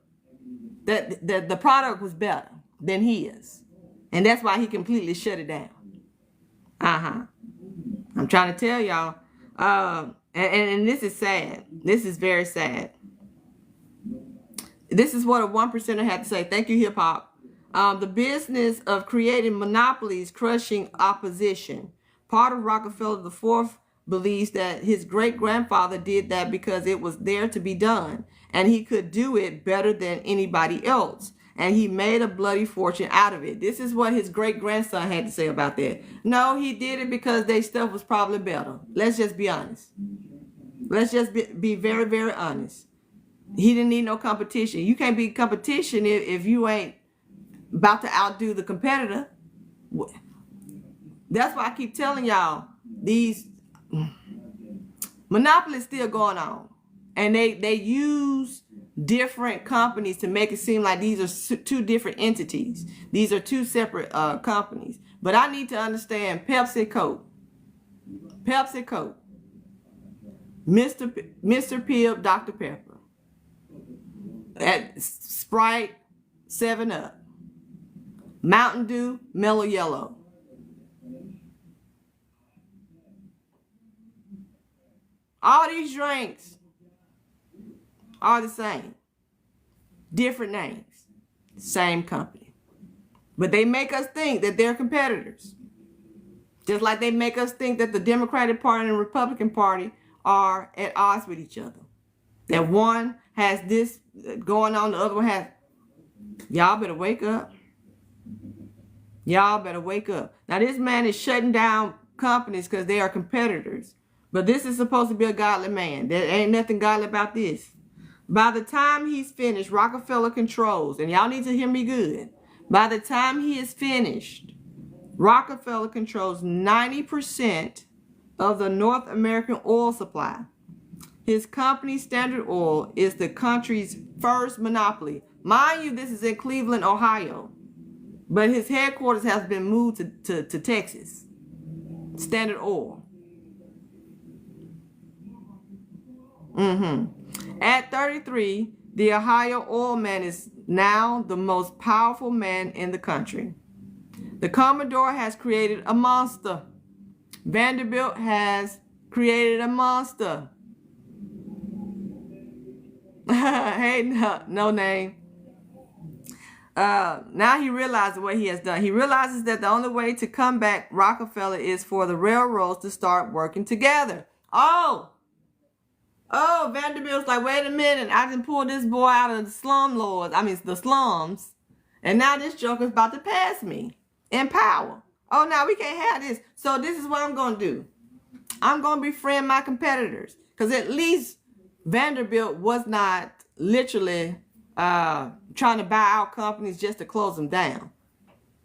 Speaker 1: That the product was better than his, and that's why he completely shut it down. Uh-huh. I'm trying to tell y'all. And this is sad. This is very sad. This is what a 1%er had to say. Thank you, hip hop. The business of creating monopolies, crushing opposition. Part of Rockefeller the Fourth believes that his great grandfather did that because it was there to be done, and he could do it better than anybody else. And he made a bloody fortune out of it. This is what his great grandson had to say about that. No, he did it because their stuff was probably better. Let's just be honest. Let's just be very, very honest. He didn't need no competition. You can't be competition if you ain't about to outdo the competitor. That's why I keep telling y'all, these monopolies still going on. And they use different companies to make it seem like these are two different entities. These are two separate companies. But I need to understand Pepsi Coke, Mr. Pibb, Dr. Pepper, at Sprite, 7-Up, Mountain Dew, Mellow Yellow. All these drinks are the same. Different names. Same company. But they make us think that they're competitors. Just like they make us think that the Democratic Party and the Republican Party are at odds with each other. That one has this going on, the other one has... Y'all better wake up. Y'all better wake up. Now this man is shutting down companies because they are competitors. But this is supposed to be a godly man. There ain't nothing godly about this. By the time he's finished, Rockefeller controls, and y'all need to hear me good. By the time he is finished, Rockefeller controls 90% of the North American oil supply. His company, Standard Oil, is the country's first monopoly. Mind you, this is in Cleveland, Ohio. But his headquarters has been moved to Texas. Standard Oil. At 33, the Ohio oil man is now the most powerful man in the country. The Commodore has created a monster. Vanderbilt has created a monster. Hey, no name. Now he realizes what he has done. He realizes that the only way to combat Rockefeller is for the railroads to start working together. Oh, Vanderbilt's like, wait a minute, I can pull this boy out of the the slums, and now this joker's about to pass me in power. Oh, now we can't have this. So this is what I'm going to do. I'm going to befriend my competitors, because at least Vanderbilt was not literally trying to buy out companies just to close them down.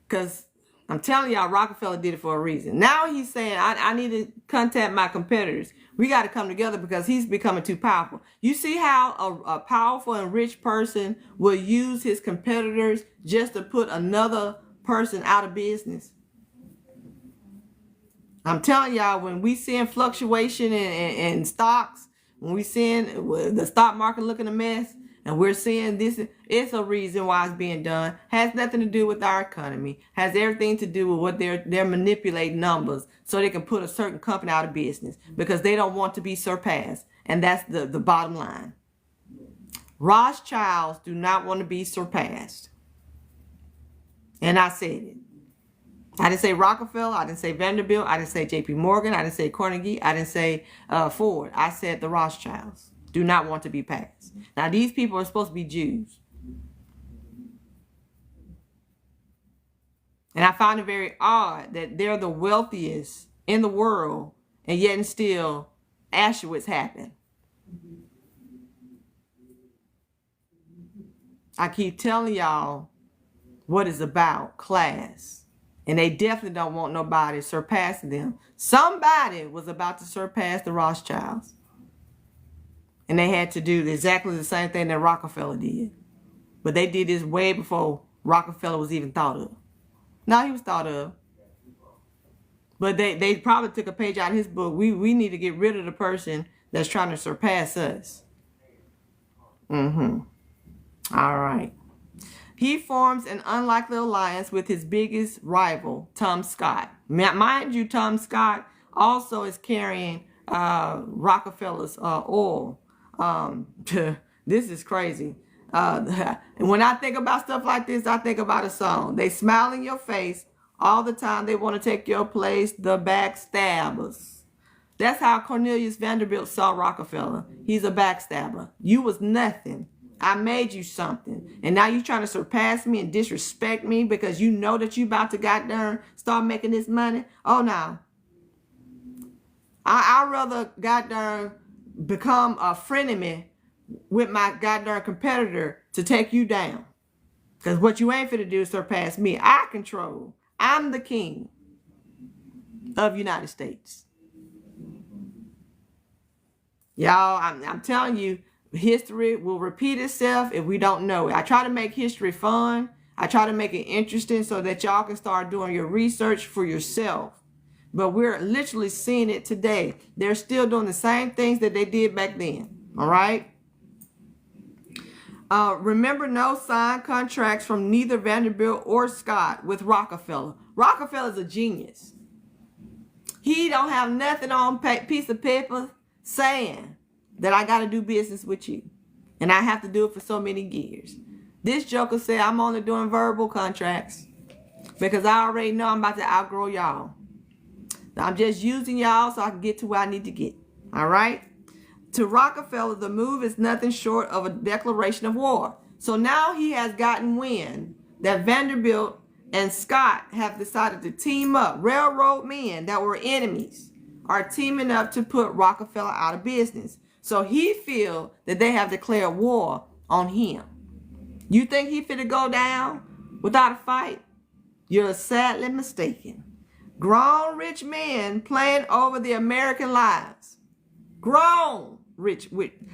Speaker 1: Because I'm telling y'all, Rockefeller did it for a reason. Now he's saying, I need to contact my competitors. We got to come together because he's becoming too powerful. You see how a powerful and rich person will use his competitors just to put another person out of business? I'm telling y'all, when we seeing fluctuation in stocks, when we seeing the stock market looking a mess, and we're seeing this, it's a reason why it's being done. Has nothing to do with our economy. Has everything to do with what they're manipulating numbers so they can put a certain company out of business because they don't want to be surpassed. And that's the bottom line. Rothschilds do not want to be surpassed. And I said it. I didn't say Rockefeller. I didn't say Vanderbilt. I didn't say J.P. Morgan. I didn't say Carnegie. I didn't say Ford. I said the Rothschilds do not want to be passed. Now, these people are supposed to be Jews. And I find it very odd that they're the wealthiest in the world, and yet and still Auschwitz happened. I keep telling y'all what it's about, class. And they definitely don't want nobody surpassing them. Somebody was about to surpass the Rothschilds. And they had to do exactly the same thing that Rockefeller did. But they did this way before Rockefeller was even thought of. Now he was thought of. But they probably took a page out of his book. We need to get rid of the person that's trying to surpass us. All right. He forms an unlikely alliance with his biggest rival, Tom Scott. Mind you, Tom Scott also is carrying Rockefeller's oil. This is crazy. And when I think about stuff like this, I think about a song. They smile in your face all the time. They want to take your place, the backstabbers. That's how Cornelius Vanderbilt saw Rockefeller. He's a backstabber. You was nothing. I made you something. And now you trying to surpass me and disrespect me because you know that you about to goddamn start making this money? Oh, no. I'd rather goddamn become a frenemy with my goddamn competitor to take you down. Because what you ain't finna do is surpass me. I control. I'm the king of United States. Y'all, I'm telling you, history will repeat itself if we don't know it. I try to make history fun. I try to make it interesting so that y'all can start doing your research for yourself. But we're literally seeing it today. They're still doing the same things that they did back then. All right? Remember, no signed contracts from neither Vanderbilt or Scott with Rockefeller. Rockefeller's a genius. He don't have nothing on piece of paper saying that I got to do business with you. And I have to do it for so many years. This joker said I'm only doing verbal contracts because I already know I'm about to outgrow y'all. I'm just using y'all so I can get to where I need to get. All right? To Rockefeller, the move is nothing short of a declaration of war. So now he has gotten wind that Vanderbilt and Scott have decided to team up. Railroad men that were enemies are teaming up to put Rockefeller out of business. So he feels that they have declared war on him. You think he finna go down without a fight? You're sadly mistaken. Grown rich men playing over the American lives. Grown rich.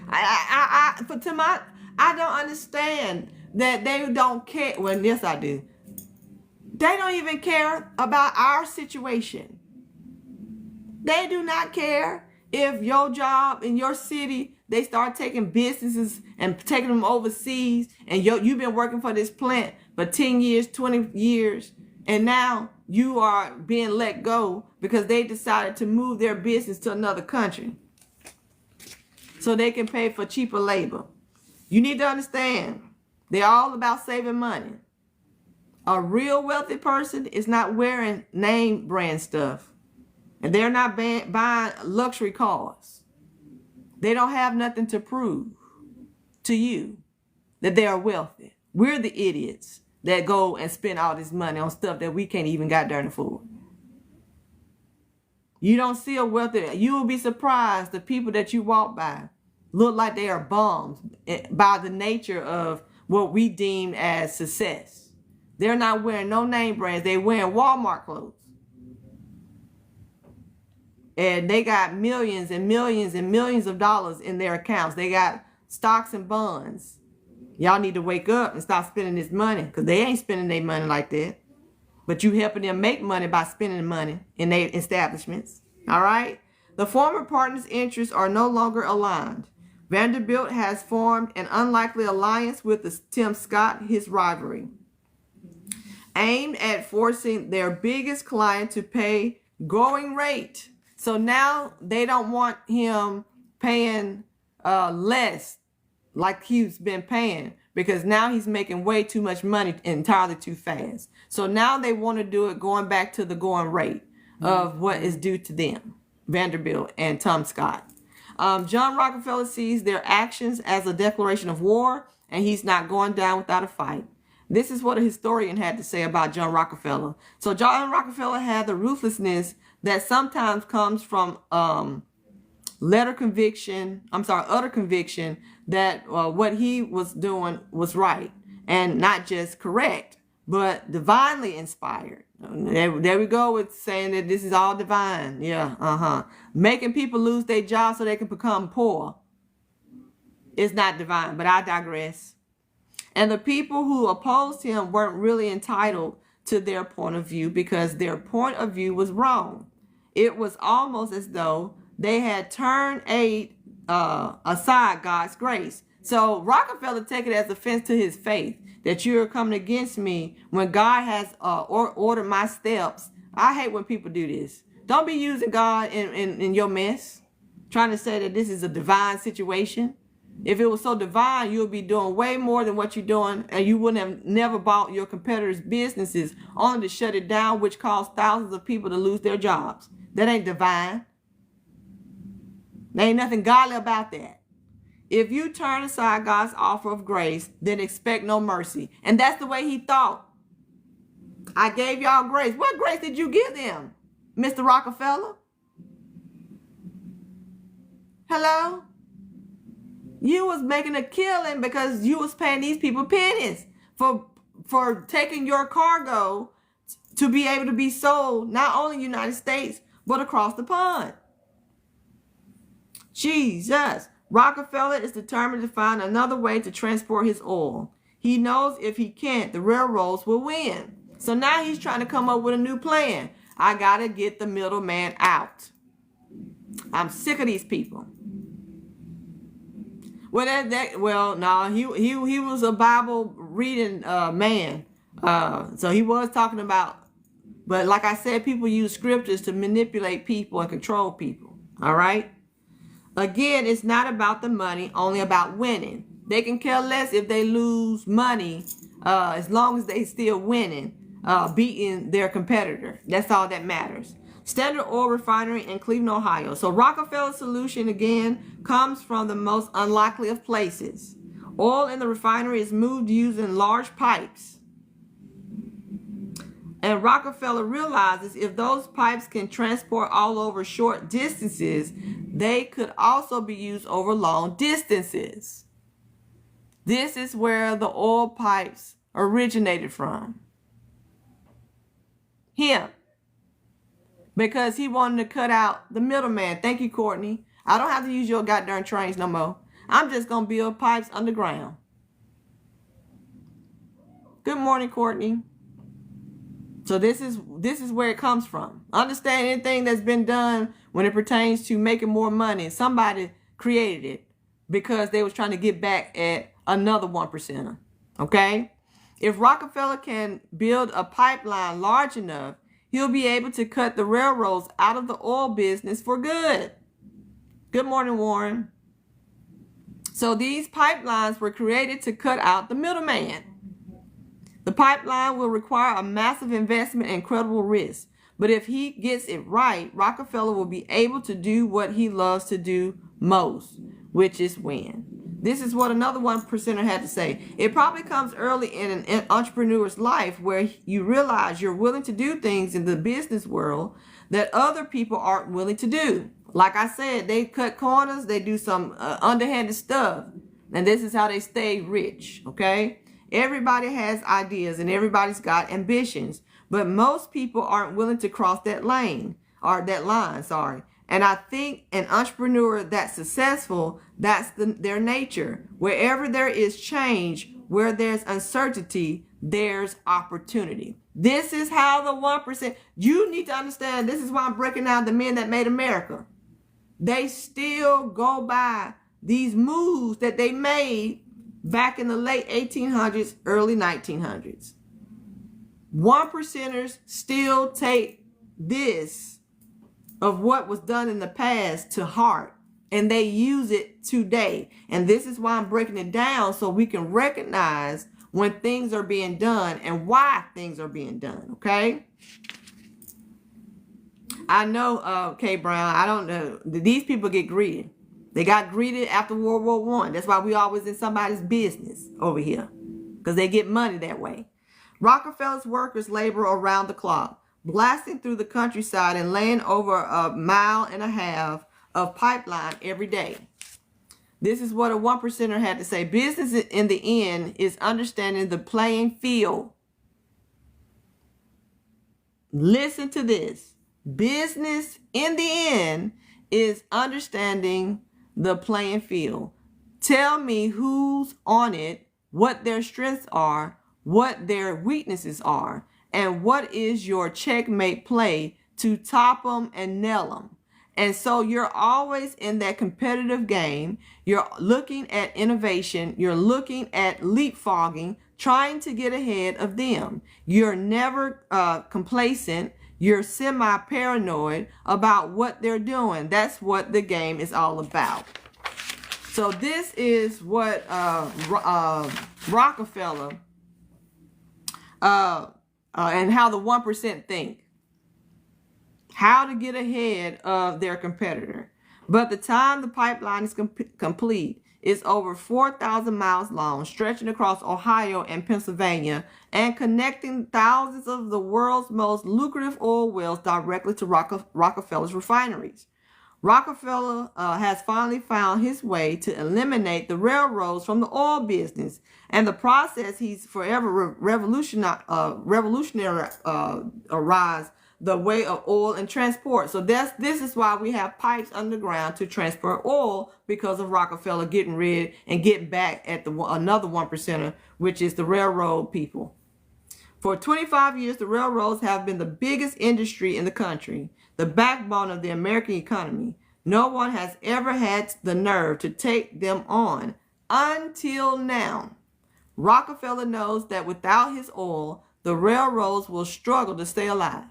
Speaker 1: I don't understand that they don't care. Well, yes, I do. They don't even care about our situation. They do not care if your job in your city, they start taking businesses and taking them overseas, and you've been working for this plant for 10 years, 20 years, and now you are being let go because they decided to move their business to another country so they can pay for cheaper labor. You need to understand, they're all about saving money. A real wealthy person is not wearing name brand stuff. And they're not buying luxury cars. They don't have nothing to prove to you that they are wealthy. We're the idiots that go and spend all this money on stuff that we can't even goddamn afford. You don't see a wealthy, you will be surprised the people that you walk by look like they are bums by the nature of what we deem as success. They're not wearing no name brands. They're wearing Walmart clothes. And they got millions and millions and millions of dollars in their accounts. They got stocks and bonds. Y'all need to wake up and stop spending this money because they ain't spending their money like that. But you helping them make money by spending money in their establishments. All right? The former partners' interests are no longer aligned. Vanderbilt has formed an unlikely alliance with Tim Scott, his rivalry, aimed at forcing their biggest client to pay going rate. So now they don't want him paying less like he's been paying because now he's making way too much money entirely too fast. So now they want to do it going back to the going rate of what is due to them, Vanderbilt and Tom Scott. John Rockefeller sees their actions as a declaration of war, and he's not going down without a fight. This is what a historian had to say about John Rockefeller. So John Rockefeller had the ruthlessness that sometimes comes from utter conviction that what he was doing was right and not just correct, but divinely inspired. There we go with saying that this is all divine. Yeah, Making people lose their jobs so they can become poor is not divine, but I digress. And the people who opposed him weren't really entitled to their point of view because their point of view was wrong. It was almost as though they had turned aside God's grace. So Rockefeller took it as offense to his faith that you're coming against me when God has ordered my steps. I hate when people do this. Don't be using God in your mess, trying to say that this is a divine situation. If it was so divine, you would be doing way more than what you're doing, and you wouldn't have never bought your competitors' businesses only to shut it down, which caused thousands of people to lose their jobs. That ain't divine. There ain't nothing godly about that. If you turn aside God's offer of grace, then expect no mercy. And that's the way he thought. I gave y'all grace. What grace did you give them, Mr. Rockefeller? Hello? You was making a killing because you was paying these people pennies for taking your cargo to be able to be sold not only in the United States, but across the pond. Jesus. Rockefeller is determined to find another way to transport his oil. He knows if he can't, the railroads will win. So now he's trying to come up with a new plan. I got to get the middleman out. I'm sick of these people. Well, no, he was a Bible reading man. So he was talking about, but like I said, people use scriptures to manipulate people and control people. All right. Again, it's not about the money, only about winning. They can care less if they lose money, as long as they still winning, beating their competitor. That's all that matters. Standard Oil Refinery in Cleveland, Ohio. So Rockefeller's solution, again, comes from the most unlikely of places. Oil in the refinery is moved using large pipes. And Rockefeller realizes if those pipes can transport all over short distances, they could also be used over long distances. This is where the oil pipes originated from. Him. Because he wanted to cut out the middleman. Thank you, Courtney. I don't have to use your goddamn trains no more. I'm just going to build pipes underground. Good morning, Courtney. So this is where it comes from. Understand anything that's been done when it pertains to making more money. Somebody created it because they was trying to get back at another 1%. Okay? If Rockefeller can build a pipeline large enough, he'll be able to cut the railroads out of the oil business for good. Good morning, Warren. So these pipelines were created to cut out the middleman. The pipeline will require a massive investment and incredible risk. But if he gets it right, Rockefeller will be able to do what he loves to do most, which is win. This is what another 1%er had to say. It probably comes early in an entrepreneur's life where you realize you're willing to do things in the business world that other people aren't willing to do. Like I said, they cut corners, they do some underhanded stuff, and this is how they stay rich, okay? Everybody has ideas and everybody's got ambitions, but most people aren't willing to cross that line. And I think an entrepreneur that's successful, that's their nature. Wherever there is change, where there's uncertainty, there's opportunity. This is how the 1%, you need to understand, this is why I'm breaking down the men that made America. They still go by these moves that they made back in the late 1800s, early 1900s. 1%ers still take this of what was done in the past to heart, and they use it today. And this is why I'm breaking it down, so we can recognize when things are being done and why things are being done, okay? I know, K. Brown, I don't know. These people get greedy. They got greedy after World War I. That's why we always in somebody's business over here, because they get money that way. Rockefeller's workers labor around the clock, blasting through the countryside and laying over 1.5 miles of pipeline every day. This is what a 1%er had to say. Business in the end is understanding the playing field. Listen to this. Business in the end is understanding the playing field. Tell me who's on it what their strengths are, what their weaknesses are, and what is your checkmate play to top them and nail them. And so you're always in that competitive game. You're looking at innovation. You're looking at leapfrogging, trying to get ahead of them. You're never complacent. You're semi-paranoid about what they're doing. That's what the game is all about. So this is what Rockefeller and how the 1% think. How to get ahead of their competitor. But the time the pipeline is complete, it's over 4,000 miles long, stretching across Ohio and Pennsylvania and connecting thousands of the world's most lucrative oil wells directly to Rockefeller's refineries. Rockefeller has finally found his way to eliminate the railroads from the oil business. And the process, he's forever revolutionarized the way of oil and transport. So this is why we have pipes underground to transport oil, because of Rockefeller getting rid and getting back at another 1%er, which is the railroad people. For 25 years, the railroads have been the biggest industry in the country, the backbone of the American economy. No one has ever had the nerve to take them on until now. Rockefeller knows that without his oil, the railroads will struggle to stay alive.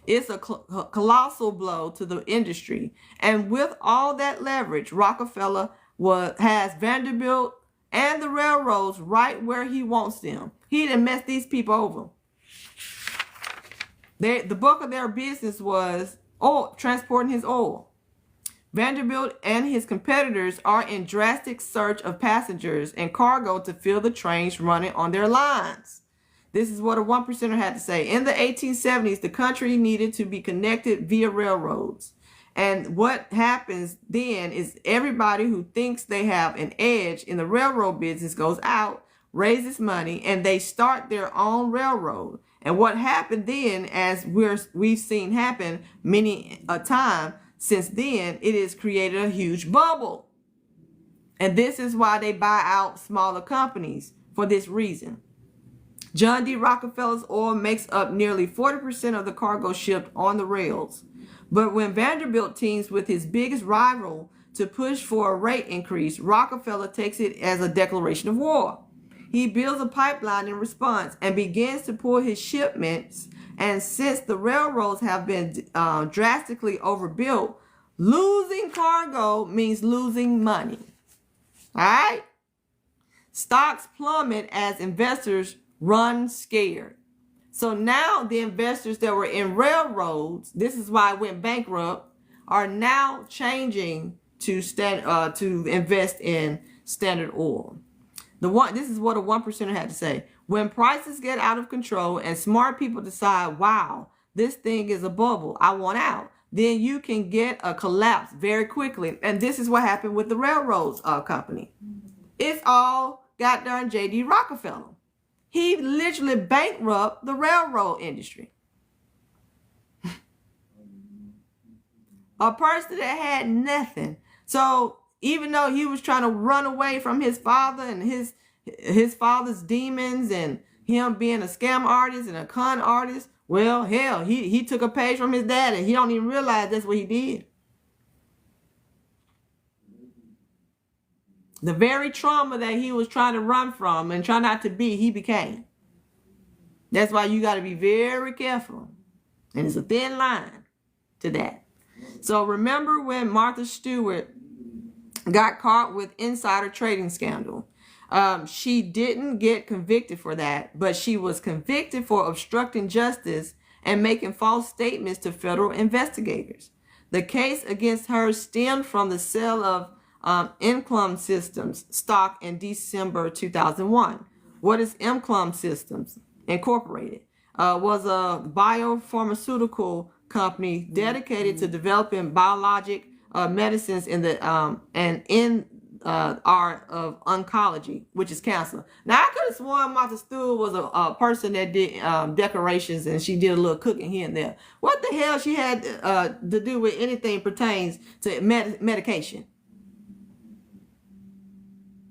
Speaker 1: It's a colossal blow to the industry. And with all that leverage, Rockefeller has Vanderbilt and the railroads right where he wants them. He didn't mess these people over. The bulk of their business was transporting his oil. Vanderbilt and his competitors are in drastic search of passengers and cargo to fill the trains running on their lines. This is what a 1%er had to say. In the 1870s, the country needed to be connected via railroads. And what happens then is everybody who thinks they have an edge in the railroad business goes out, raises money, and they start their own railroad. And what happened then, as we've seen happen many a time since then, it has created a huge bubble. And this is why they buy out smaller companies, for this reason. John D. Rockefeller's oil makes up nearly 40% of the cargo shipped on the rails. But when Vanderbilt teams with his biggest rival to push for a rate increase, Rockefeller takes it as a declaration of war. He builds a pipeline in response and begins to pull his shipments. And since the railroads have been drastically overbuilt, losing cargo means losing money. All right? Stocks plummet as investors run scared. So now the investors that were in railroads, this is why it went bankrupt, are now changing to invest in Standard Oil. This is what a 1%er had to say. When prices get out of control and smart people decide, wow, this thing is a bubble, I want out, then you can get a collapse very quickly. And this is what happened with the railroads company. It's all goddamn J.D. Rockefeller. He literally bankrupted the railroad industry. A person that had nothing. So even though he was trying to run away from his father and his father's demons and him being a scam artist and a con artist, well, hell, he took a page from his dad and he don't even realize that's what he did. The very trauma that he was trying to run from and try not to be, he became. That's why you got to be very careful. And it's a thin line to that. So remember when Martha Stewart got caught with insider trading scandal. She didn't get convicted for that, but she was convicted for obstructing justice and making false statements to federal investigators. The case against her stemmed from the sale of Income Systems stock in December 2001. What is Income Systems Incorporated? Was a biopharmaceutical company dedicated to developing biologic medicines in the art of oncology, which is cancer. Now I could have sworn Martha Stewart was a person that did decorations and she did a little cooking here and there. What the hell she had to do with anything pertains to medication?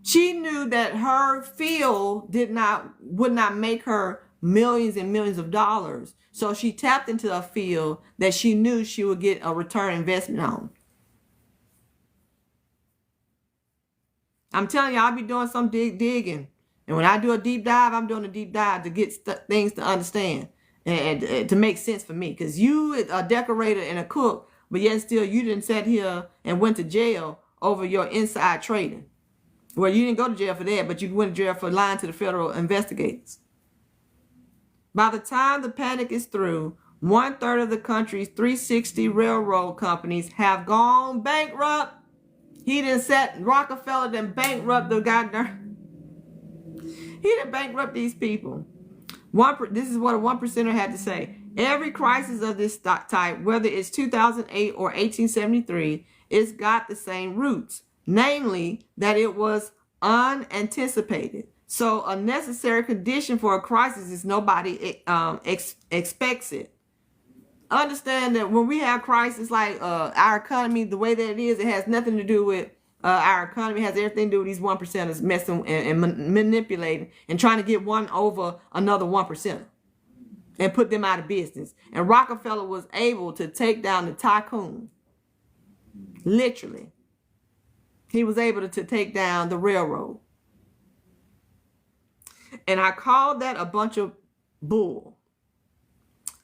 Speaker 1: She knew that her field would not make her millions and millions of dollars. So she tapped into a field that she knew she would get a return investment on. I'm telling you, I'll be doing some digging. And when I do a deep dive, I'm doing a deep dive to get things to understand and to make sense for me. Because you a decorator and a cook, but yet still you didn't sit here and went to jail over your inside trading. Well, you didn't go to jail for that, but you went to jail for lying to the federal investigators. By the time the panic is through, 1/3 of the country's 360 railroad companies have gone bankrupt. He done set Rockefeller done bankrupt the goddamn. He done bankrupt these people. This is what a 1%er had to say. Every crisis of this type, whether it's 2008 or 1873, it's got the same roots. Namely, that it was unanticipated. So a necessary condition for a crisis is nobody expects it. Understand that when we have crisis like our economy, the way that it is, it has nothing to do with our economy. It has everything to do with these 1%ers messing and manipulating and trying to get one over another 1% and put them out of business. And Rockefeller was able to take down the tycoon. Literally. He was able to take down the railroad. And I called that a bunch of bull.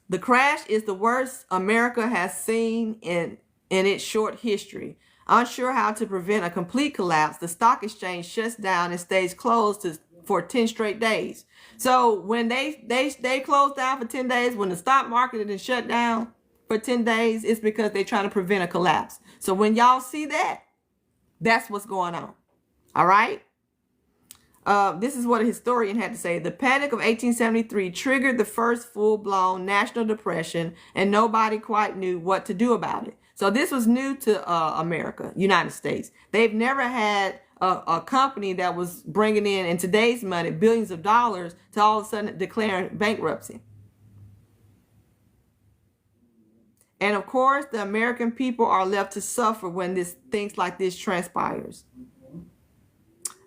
Speaker 1: The crash is the worst America has seen in its short history. Unsure how to prevent a complete collapse, the stock exchange shuts down and stays closed for 10 straight days. So when they closed down for 10 days, when the stock market is shut down for 10 days, it's because they're trying to prevent a collapse. So when y'all see that, that's what's going on. All right? This is what a historian had to say. The panic of 1873 triggered the first full-blown national depression, and nobody quite knew what to do about it. So this was new to America, United States. They've never had a company that was bringing in today's money, billions of dollars, to all of a sudden declaring bankruptcy. And of course, the American people are left to suffer when things like this transpires.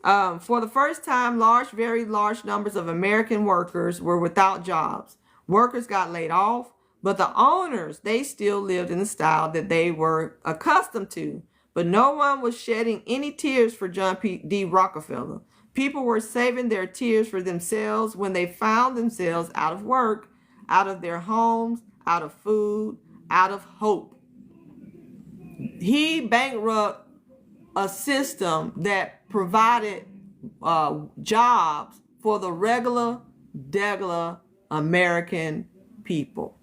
Speaker 1: For the first time, very large numbers of American workers were without jobs. Workers got laid off, but the owners, they still lived in the style that they were accustomed to. But no one was shedding any tears for John D. Rockefeller. People were saving their tears for themselves when they found themselves out of work, out of their homes, out of food, out of hope. He bankrupted a system that provided jobs for the regular American people.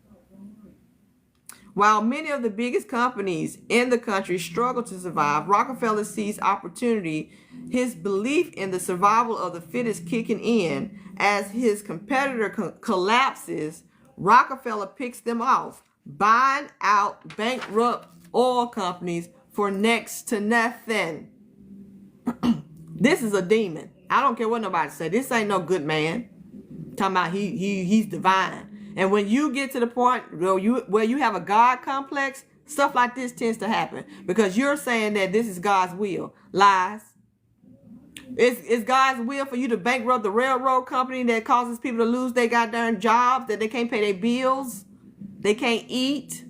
Speaker 1: While many of the biggest companies in the country struggle to survive, Rockefeller sees opportunity, his belief in the survival of the fittest kicking in. As his competitor collapses, Rockefeller picks them off, buying out bankrupt oil companies for next to nothing. This is a demon. I don't care what nobody say. This ain't no good man. Talking about he's divine. And when you get to the point where you have a God complex, stuff like this tends to happen because you're saying that this is God's will. Lies. It's God's will for you to bankrupt the railroad company that causes people to lose their goddamn jobs, that they can't pay their bills, they can't eat.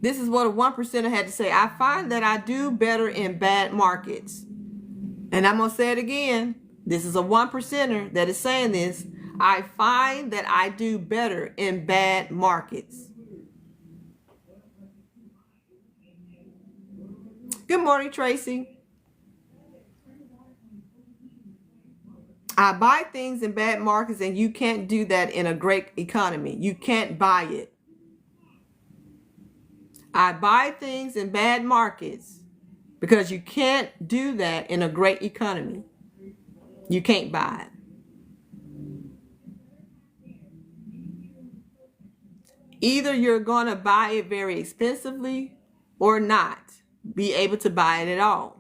Speaker 1: This is what a 1%er had to say. I find that I do better in bad markets. And I'm going to say it again. This is a 1%er that is saying this. I find that I do better in bad markets. Good morning, Tracy. I buy things in bad markets, and you can't do that in a great economy. You can't buy it. I buy things in bad markets because you can't do that in a great economy. You can't buy it. Either you're going to buy it very expensively or not be able to buy it at all.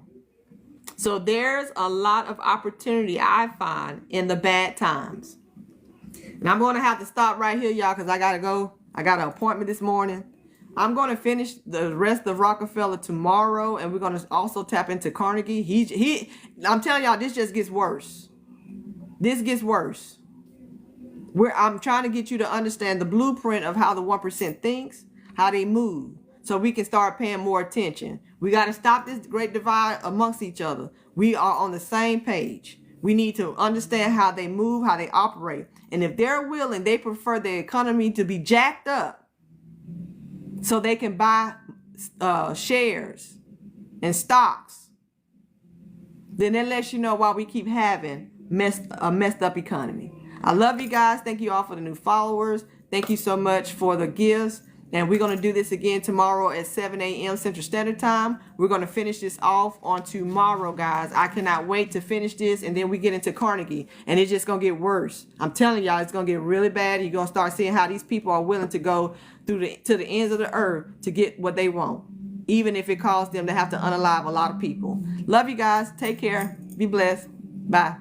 Speaker 1: So there's a lot of opportunity I find in the bad times. And I'm going to have to stop right here, y'all, because I got to go. I got an appointment this morning. I'm going to finish the rest of Rockefeller tomorrow, and we're going to also tap into Carnegie. I'm telling y'all, this just gets worse. This gets worse. I'm trying to get you to understand the blueprint of how the 1% thinks, how they move, so we can start paying more attention. We got to stop this great divide amongst each other. We are on the same page. We need to understand how they move, how they operate. And if they're willing, they prefer the economy to be jacked up so they can buy shares and stocks, then that lets you know why we keep having a messed up economy. I love you guys. Thank you all for the new followers. Thank you so much for the gifts. And we're going to do this again tomorrow at 7 a.m. Central Standard Time. We're going to finish this off on tomorrow, guys. I cannot wait to finish this. And then we get into Carnegie. And it's just going to get worse. I'm telling y'all, it's going to get really bad. You're going to start seeing how these people are willing to go to the ends of the earth to get what they want, even if it costs them to have to unalive a lot of people. Love you guys. Take care. Be blessed. Bye.